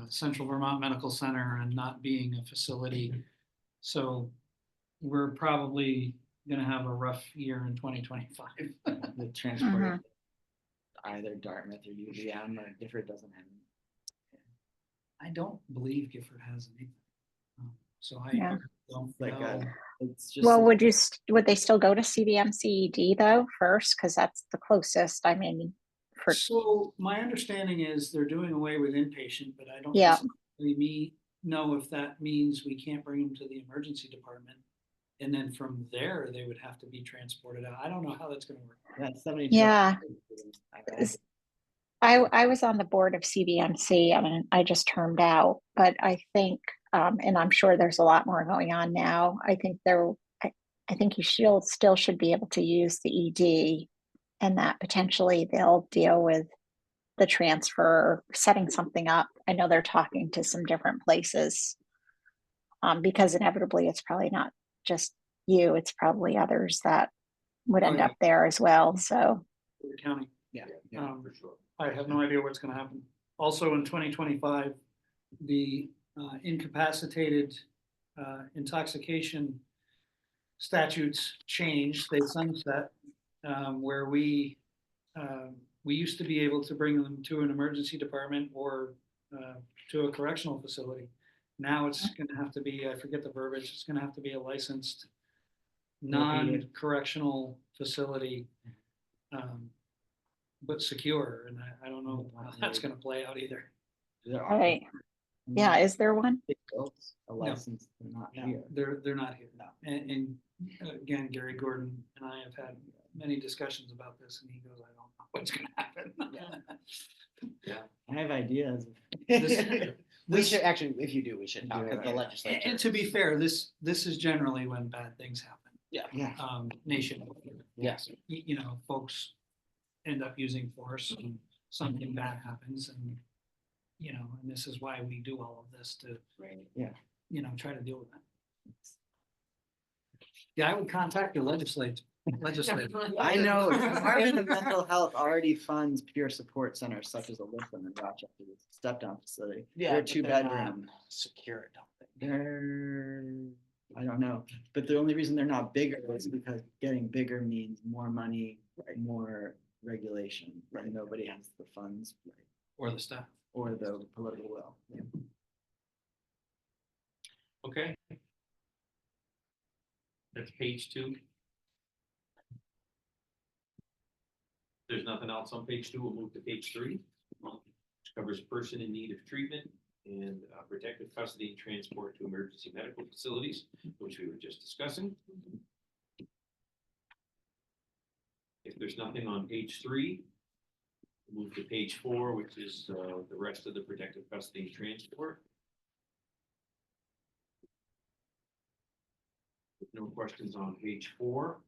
Central Vermont Medical Center and not being a facility. So we're probably gonna have a rough year in 2025. The transport, either Dartmouth or UVM or Gifford doesn't have. I don't believe Gifford has anything. So I Yeah. don't Like know. it's just. Well, would they still go to CVM CED though first? Because that's the closest. I mean, for So my understanding is they're doing away with inpatient, but I don't Yeah. necessarily know if that means we can't bring them to the emergency department. And then from there, they would have to be transported out. I don't know how that's gonna work. That's 72 Yeah. hours. Is- I was on the board of CVMC. I mean, I just termed out, but I think, and I'm sure there's a lot more going on now. I think I think you still should be able to use the ED, and that potentially they'll deal with the transfer, setting something up. I know they're talking to some different places, because inevitably it's probably not just you, it's probably others that would Oh, end yeah. up there as well. So, For the county. Yeah. For sure. I have no idea what's gonna happen. Also in 2025, the incapacitated intoxication statutes changed, they sunset, where we used to be able to bring them to an emergency department or to a correctional facility. Now it's gonna have to be, I forget the verbiage, it's gonna have to be a licensed non-correctional facility, but secure, and I don't know how that's gonna play out either. There all right. Yeah, is there one? It built a license, they're not here. They're not here now. And again, Gary Gordon and I have had many discussions about this, and he goes, I don't know what's gonna happen. I have ideas. We should actually, if you do, we should talk Do at it the right. legislature. And to be fair, this is generally when bad things happen. Yeah. Nationwide. Yes. You know, folks end up using force and something bad happens and, you know, and this is why we do all of this to, Yeah. you know, try to deal with that. Yeah, I would contact the legislature. I know, the Department of Mental Health already funds peer support centers such as Alyssum in Rochester, it's a step-down facility. They're but two they're not bedroom. Secure, I don't think. They're, I don't know, but the only reason they're not bigger is because getting bigger means more money, more regulation, and nobody has the funds Or the staff. or the political will. Yeah. Okay. That's page 2. There's nothing else on page 2, we'll move to page 3, which covers person in need of treatment and protective custody and transport to emergency medical facilities, which we were just discussing. If there's nothing on page 3, we'll move to page 4, which is the rest of the protective custody and transport. No questions on page 4.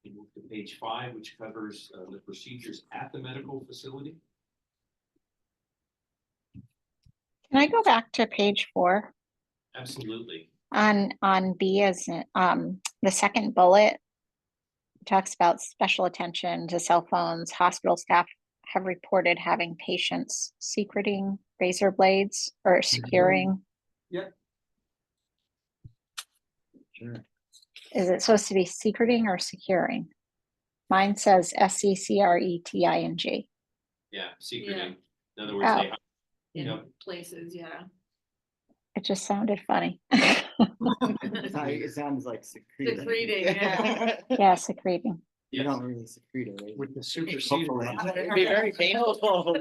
We move to page 5, which covers the procedures at the medical facility. Can I go back to page 4 Absolutely. on B as the second bullet talks about special attention to cell phones. Hospital staff have reported having patients secreting razor blades or securing. Yep. Sure. Is it supposed to be secreting or securing? Mine says SECRETING. Yeah, secreting. In other Oh. words, they, In Yep. places, yeah. It just sounded funny. It sounds like secreting. Secreting, yeah. Yeah, secreting. You don't really secrete it, right? With the supersede. Hopefully. It'd be very painful.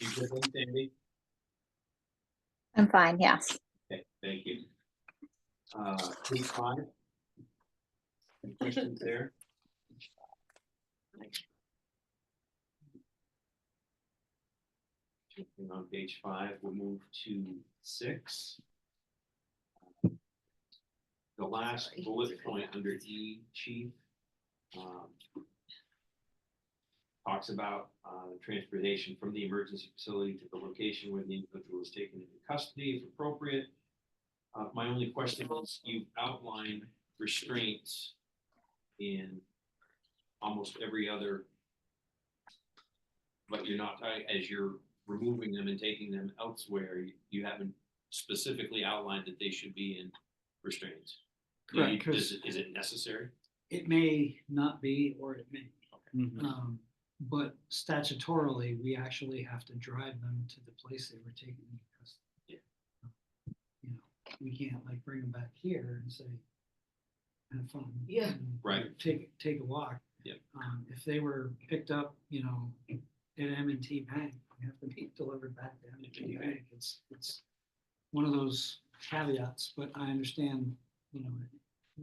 you Good one, Sandy. I'm fine, yes. Okay, thank you. Page 5. Any questions there? And on page 5, we'll move to 6. The last bullet point under E, chief, um, talks about the transportation from the emergency facility to the location where the individual is taken into custody if appropriate. My only question is, you've outlined restraints in almost every other, but you're not, as you're removing them and taking them elsewhere, you haven't specifically outlined that they should be in restraints. Correct, Is it necessary? it may not be, or it may. Mhm. But statutorily, we actually have to drive them to the place they were taken into custody. Yeah. You know, we can't like bring them back here and say, have fun. Yeah. you know, Right. Take a walk. Yeah. If they were picked up, you know, at M&T Bank, they have to be delivered back to M&T Bank. It's one of those caveats, but I understand, you know, it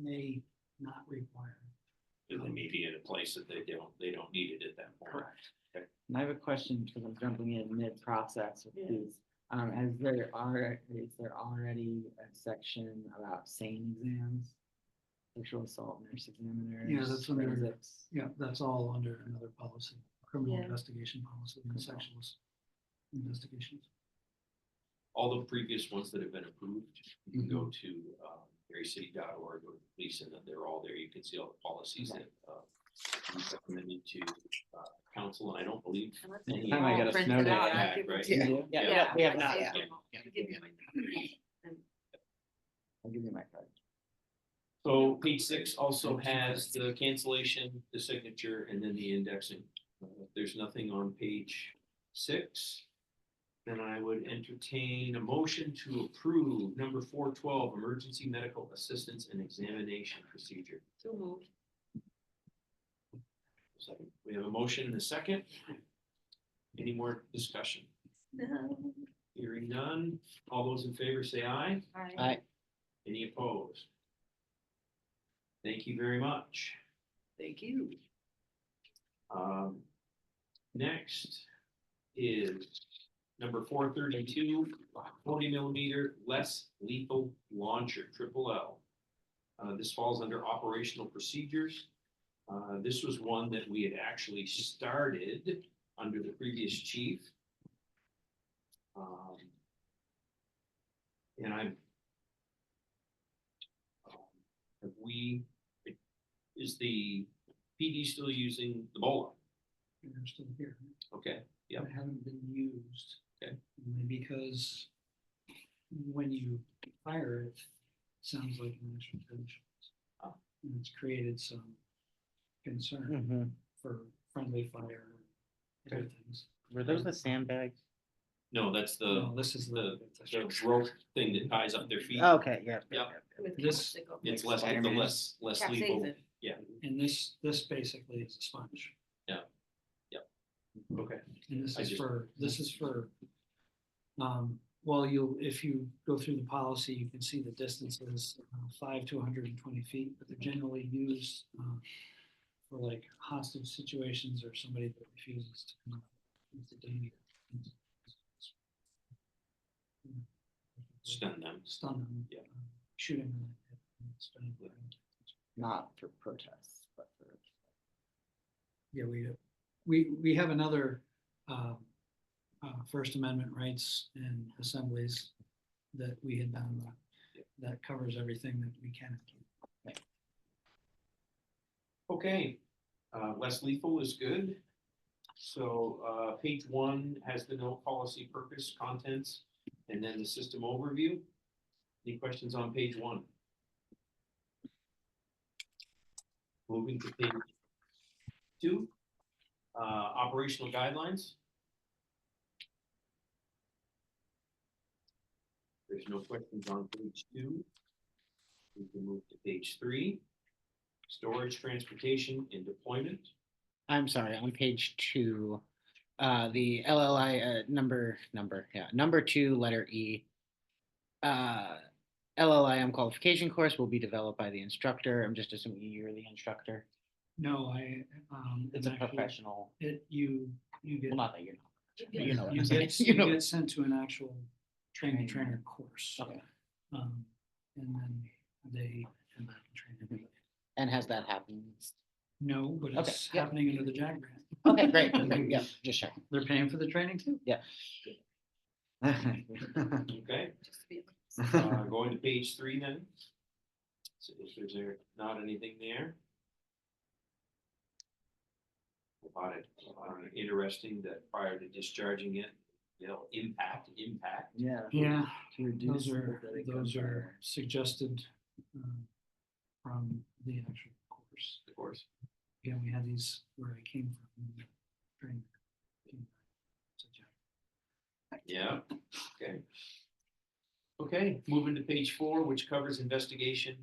may not require. And they may be in a place that they don't need it at that point. Correct. And I have a question because I'm jumping in mid-process with Yeah. these. Is there already a section about SANE exams? Sexual assault nurse examiners? Yeah, that's under- forensics? Yeah, that's all under another policy, criminal Yeah. investigation policy and sexual investigations. All the previous ones that have been approved, you can go to marycity.org, go to the police, and then they're all there. You can see all the policies that we recommended to council, and I don't believe. any Time I got a Printed snow day. out, Yeah, give them right. to you. Yeah, we have I not saved yet. them all. Yeah. I give you mine. I'll give you my card. So page 6 also has the cancellation, the signature, and then the indexing. If there's nothing on page 6, then I would entertain a motion to approve number 412, emergency medical assistance and examination procedure. So moved. Second. We have a motion and a second. Any more discussion? No. Hearing none. All those in favor say aye. Aye. Any opposed? Thank you very much. Thank you. Next is number 432, 40 millimeter less lethal launcher, triple L. This falls under operational procedures. This was one that we had actually started under the previous chief. And is the PD still using the BOLA? They're still here. Okay, Yep. That haven't been used. Okay. Only because when you fire it, sounds like an actual finish. Oh. And it's created some concern Mhm. for friendly fire and other things. Were those the sandbags? No, that's No, the this is the rope thing that ties up their feet. Okay, yeah. Yep. With This- capsicle. It's Like less, the Spider-Man. less lethal. Capsaicin. And this basically is a sponge. Okay. And this I is just- for, well, if you go through the policy, you can see the distances, 5 to 120 feet, but they're generally used for like hostage situations or somebody that refuses to come out into danger. Stun them. Stun them. Yeah. Shoot them in the head. and stun them. Not for protests, but for. Yeah, we have another First Amendment rights and assemblies that we had done that covers everything that we can. Okay, less lethal is good. So, page 1 has the no policy purpose, contents, and then the system overview. Any questions on page 1? Moving to page 2, operational guidelines. There's no questions on page 2. We can move to page 3, storage, transportation, and deployment. I'm sorry, on page 2, The LLI, number two, letter E. LLIM qualification course will be developed by the instructor. I'm just assuming you're the instructor. No, It's a actually, professional, you well, get, not that you're not, but you know what you I'm saying. get, You you know. get sent to an actual training trainer course. Okay. And then they come back and train you. And has that happened? No, but Okay, it's yeah. happening under the JAG grant. Okay, great. Okay, yeah, just checking. They're paying for the training too. Okay, Just to be- going to page 3 then. So if there's not anything there. I found it interesting that prior to discharging it, impact. Yeah. Yeah, To reduce those are suggested from the actual course. Of course. Again, we had these where I came from. Training. Yeah, okay. Okay, moving to page 4, which covers investigation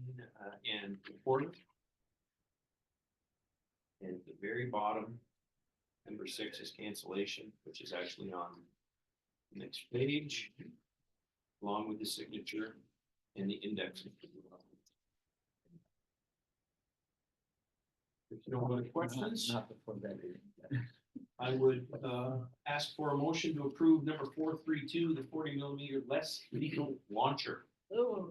and reporting. And at the very bottom, number 6 is cancellation, which is actually on the next page, along with the signature and the index. If you don't have any questions, Not before that. I would ask for a motion to approve number 432, the 40mm less lethal launcher. Oh,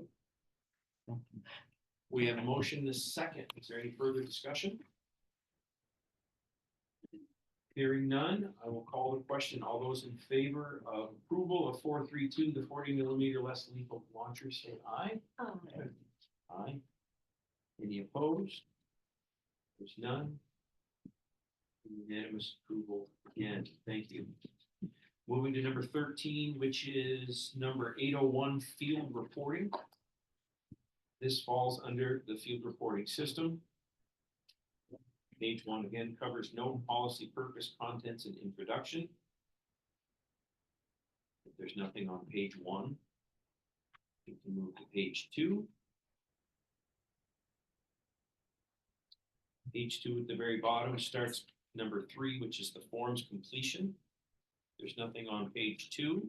We have a motion and a second. Is there any further discussion? Hearing none, I will call the question. All those in favor of approval of 432, the 40mm less lethal launcher, say aye. Aye. Any opposed? There's none. Unanimous approval again. Thank you. Moving to number 13, which is number 801, field reporting. This falls under the field reporting system. Page 1 again covers no policy, purpose, contents, and introduction. If there's nothing on page 1, we can move to page 2. Page 2 at the very bottom starts number 3, which is the forms completion. There's nothing on page 2.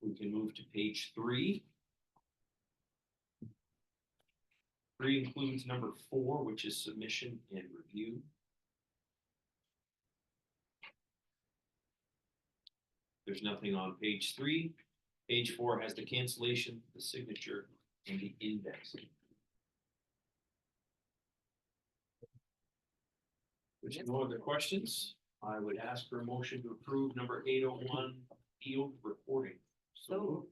We can move to page 3. 3 includes number 4, which is submission and review. There's nothing on page 3. Page 4 has the cancellation, the signature, and the index. There's no other questions. I would ask for a motion to approve number 801, field reporting. so,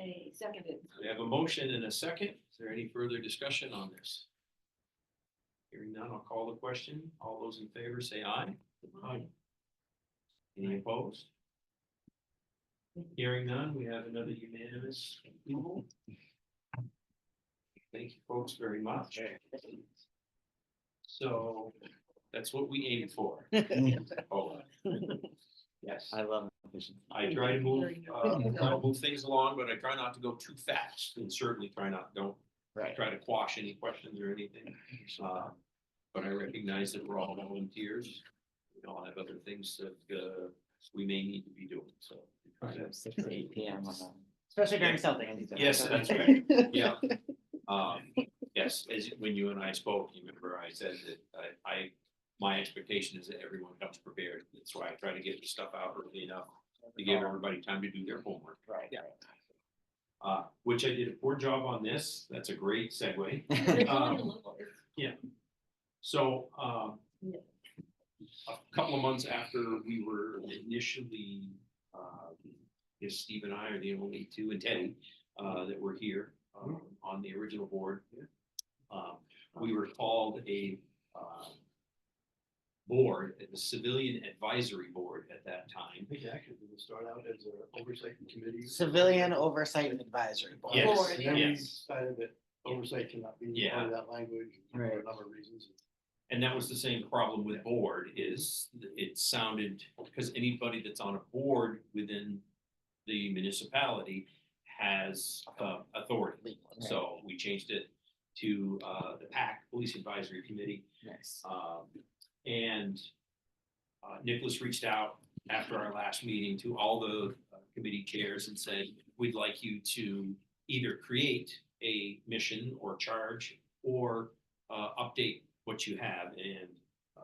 a seconded. We have a motion and a second. Is there any further discussion on this? Hearing none, I'll call the question. All those in favor say aye. Aye. Any opposed? Hearing none, we have another unanimous approval. Thank you folks very much. So that's what we aim for. Oh, yes. I love efficiency. I try to move things along, but I try not to go too fast, and certainly don't Right. try to quash any questions or anything. But I recognize that we're all volunteers. We all have other things that we may need to be doing, so. we try to- 6 to 8 p.m. Especially during something. Yes, that's right. Yeah. Yes, when you and I spoke, you remember I said that my expectation is that everyone comes prepared. That's why I try to get the stuff out early enough to give everybody time to do their homework. Right. Yeah. Which I did a poor job on this. That's a great segue. It's only a little, it's- So, Yeah. a couple of months after we were initially, yes, Steve and I are the only two, and Teddy, that were here, on the original board. We were called a, board, the Civilian Advisory Board at that time. I think actually it would start out as an oversight committee. Civilian Oversight and Advisory Board. Yes, Board, And then we yes. decided that oversight cannot be Yeah. part of that language for Right. a number of reasons. And that was the same problem with board, is it sounded, because anybody that's on a board within the municipality has authority. Legal. So we changed it to the PAC, Police Advisory Committee. Nice. And Nicholas reached out after our last meeting to all the committee chairs and said, we'd like you to either create a mission or charge or update what you have. And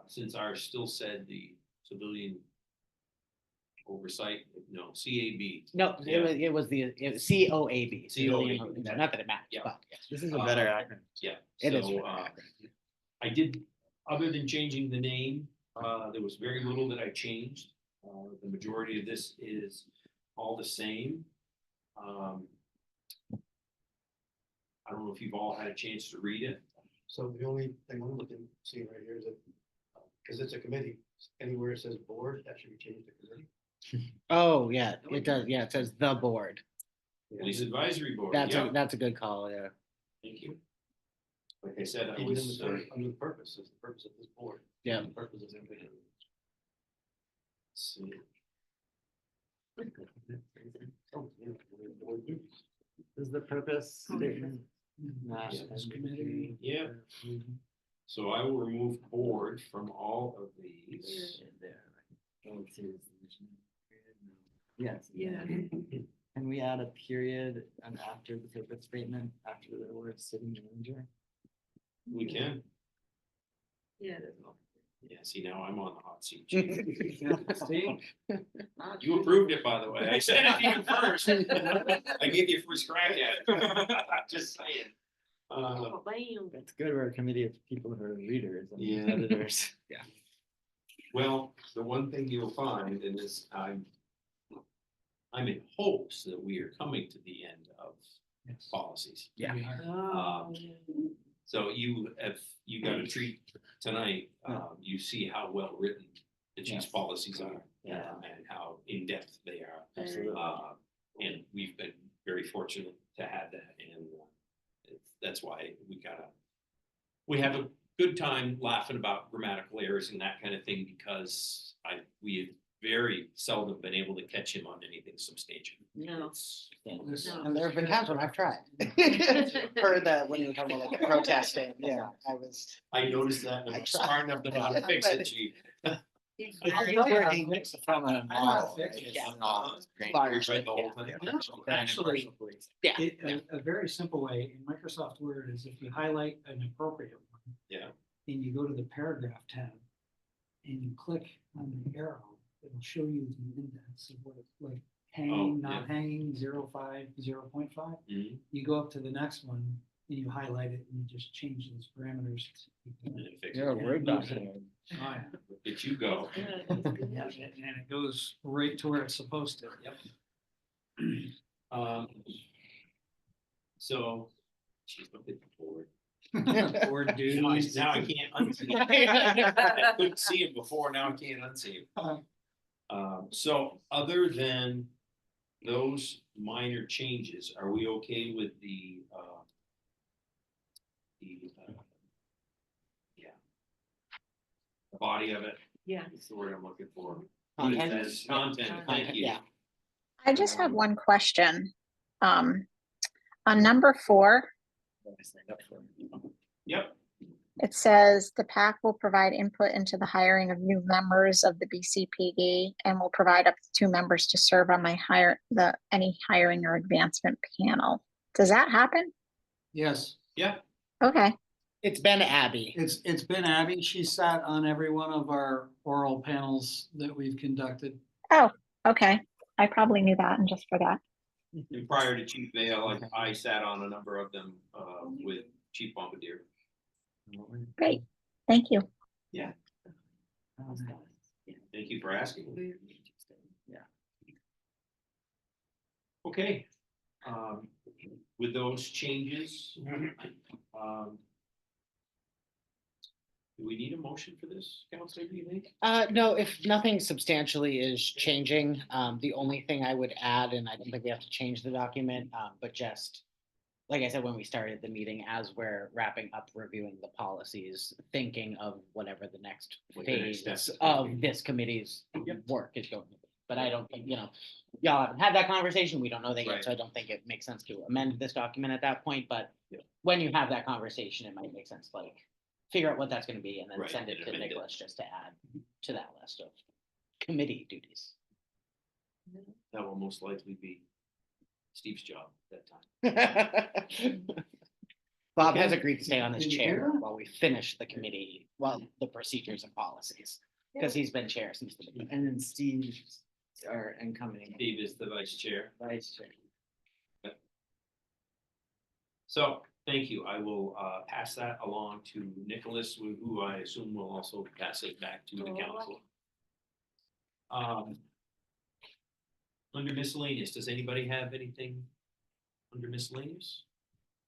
since ours still said the civilian oversight, no, CAB. No, Yeah. it was COAB. civilian- COAB. Not that it matters, Yeah. but yes, This is a better Uh, acronym. Yeah. it is. so, I did, other than changing the name, there was very little that I changed. The majority of this is all the same. I don't know if you've all had a chance to read it. So the only thing I'm looking, seeing right here is that, because it's a committee, anywhere it says board, that should be changed to committee. Oh, yeah, it does. Yeah, it says the board. Police Advisory Board, That's yeah, that's a good call, yeah. thank you. Like I said, I Even in was, under the purpose, is the purpose of this board. Yeah. The purpose of everything. see, Oh, yeah, board duties. This is the purpose statement. Not Yes, as committee. yeah, so I will remove board from all of these. Yes. Yeah. Can we add a period and after the purpose statement, after the word city manager? We can, Yeah, there's no. yeah, see, now I'm on the hot seat. See? You approved it, by the way. I said it to you first. I gave you a first crack at it. Just saying. Oh, bam. It's good, we're a committee of people who are readers and Yeah. editors. Well, the one thing you'll find in this, I'm in hopes that we are coming to the end of Yes. policies. Yeah. We are. Oh, So you got a treat tonight. You see how well written the chief's Yes. policies are. Yeah. And how in-depth they are. Absolutely. And we've been very fortunate to have that, and that's why we have a good time laughing about grammatical errors and that kind of thing, because we have very seldom been able to catch him on anything substantial. No. This- No. And there have been times when I've tried. Heard that when you were talking about like protesting, yeah, I noticed that, and I I'm tried. smart enough to know how to fix it, chief. Working from a model. Yeah. Rewrite the whole thing. Actually, Yeah. a very simple way in Microsoft Word is if you highlight an appropriate one. Yeah. And you go to the paragraph tab and you click on the arrow, it'll show you the indents of what it's like hanging, Oh, not hanging, 0.5, 0.5. Mhm. You go up to the next one and you highlight it and you just change those parameters. And it fixes You're a it. word document. Oh, yeah. Look at you go. And it goes right to where it's supposed to. Yep. So, geez, look at the board. Board Now I duties. can't unsee it. I couldn't see him before, now I can't unsee him. So other than those minor changes, are we okay with the yeah, the body of it? Yeah. That's the word I'm looking for. Content? It says Content, thank you. Yeah. I just have one question. On number 4, Yep, it says the PAC will provide input into the hiring of new members of the BCPD and will provide up to 2 members to serve on any hiring or advancement panel. Does that happen? Yes, yeah, Okay, It's been Abby. it's been Abby. She sat on every one of our oral panels that we've conducted. okay. I probably knew that and just forgot. and prior to Chief Vale, I sat on a number of them with Chief Bombardier. Great, thank you. Thank you for asking. Okay, with those changes, do we need a motion for this, Counselor, do you think? No, if nothing substantially is changing, the only thing I would add, and I don't think we have to change the document, but just, like I said, when we started the meeting, as we're wrapping up reviewing the policies, thinking of whatever the next What the next phase steps is of gonna be. this committee's work is going to be. But I don't think, y'all haven't had that conversation, we don't know that yet, Right. so I don't think it makes sense to amend this document at that point, but Yeah. when you have that conversation, it might make sense, like, figure out what that's gonna be and then Right, send it and to amend it. Nicholas just to add to that list of committee duties. That will most likely be Steve's job that time. Bob has agreed to stay on as Did you chair hear that? while we finish the committee, well, the procedures and policies, because he's been chair since the beginning. And then Steve, our incoming Steve is the vice chair. vice chair. So, thank you. I will pass that along to Nicholas, who I assume will also pass it back to the council. Under miscellaneous, does anybody have anything under miscellaneous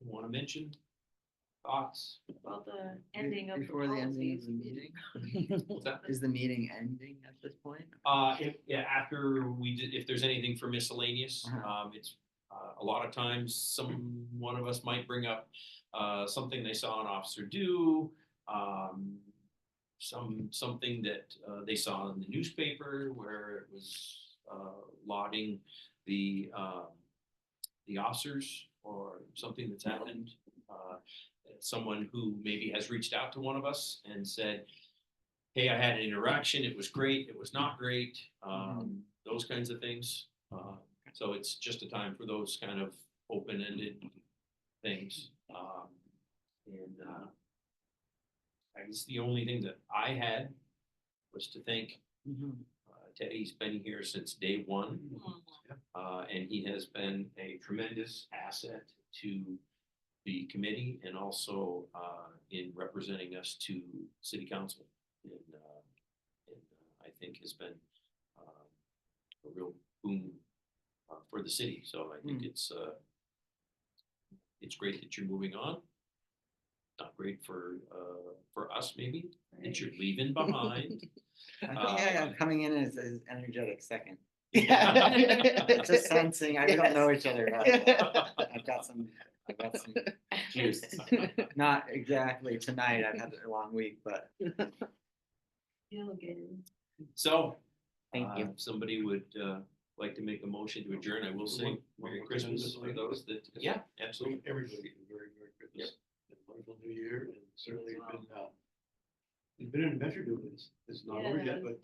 you want to mention? Thoughts? About the ending of the Before the ending of policies. the meeting, What's that? is the meeting ending at this point? Yeah, after we did, if there's anything for miscellaneous, it's, a lot of times, one of us might bring up, something they saw an officer do, something that, they saw in the newspaper where it was, lauding the officers or something that's happened. Someone who maybe has reached out to one of us and said, hey, I had an interaction, it was great, it was not great, those kinds of things. So it's just a time for those kind of open-ended things. I guess the only thing that I had was to thank Teddy's been here since day one. And he has been a tremendous asset to the committee and also in representing us to city council. And I think has been a real boom for the city. So I think it's great that you're moving on. Not great for us maybe, that you're leaving behind. I think I'm coming in as energetic second. Yeah. Just sensing, we don't know each other. I've got some juice. Not exactly tonight, I've had a long week, but Feel good. So. Thank you. If somebody would like to make a motion to adjourn, I will say Merry Christmas for those that, yeah, absolutely. Everybody, very, very Christmas. And wonderful New Year, and certainly it's been an adventure doing this. It's not over yet, but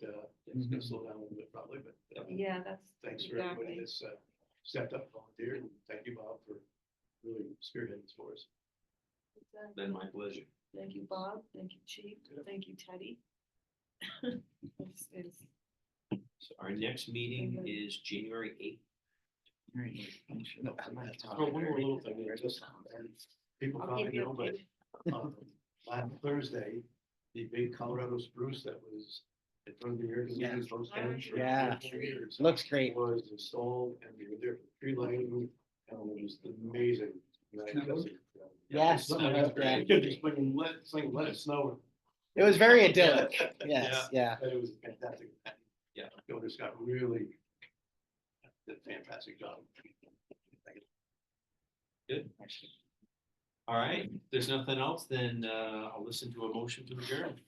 it's gonna slow down a little bit probably, but Yeah, that's. thanks for everybody that's stepped up, volunteered, and thank you, Bob, for really spearheading this for us. Been my pleasure. Thank you, Bob. Thank you, Chief. Thank you, Teddy. It's So our next meeting is January 8th. no, I'm not Oh, talking. one more little thing, just, people I'll probably keep you know, but updated. last Thursday, the big Colorado spruce that was in front of the American Yeah. Legion post bench for Yeah. 4 years Looks great. was installed, and we were there for tree lighting, and it was amazing. Yes. Let it snow. It was very idyllic. Yes, yeah. But it was a fantastic. Yeah. Builders got really did a fantastic job. Good. All right, if there's nothing else, then I'll listen to a motion to adjourn.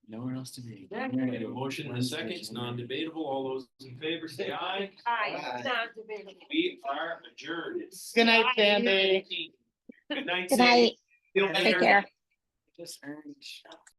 Nowhere else to be. We have a motion in a second, it's non-debatable. All those in favor say aye. Hi, not debatable. We are adjourned. It's Good night, Sandy. 9:18. Good night, Good Sandy. night. Feel Take better. care. Just earned.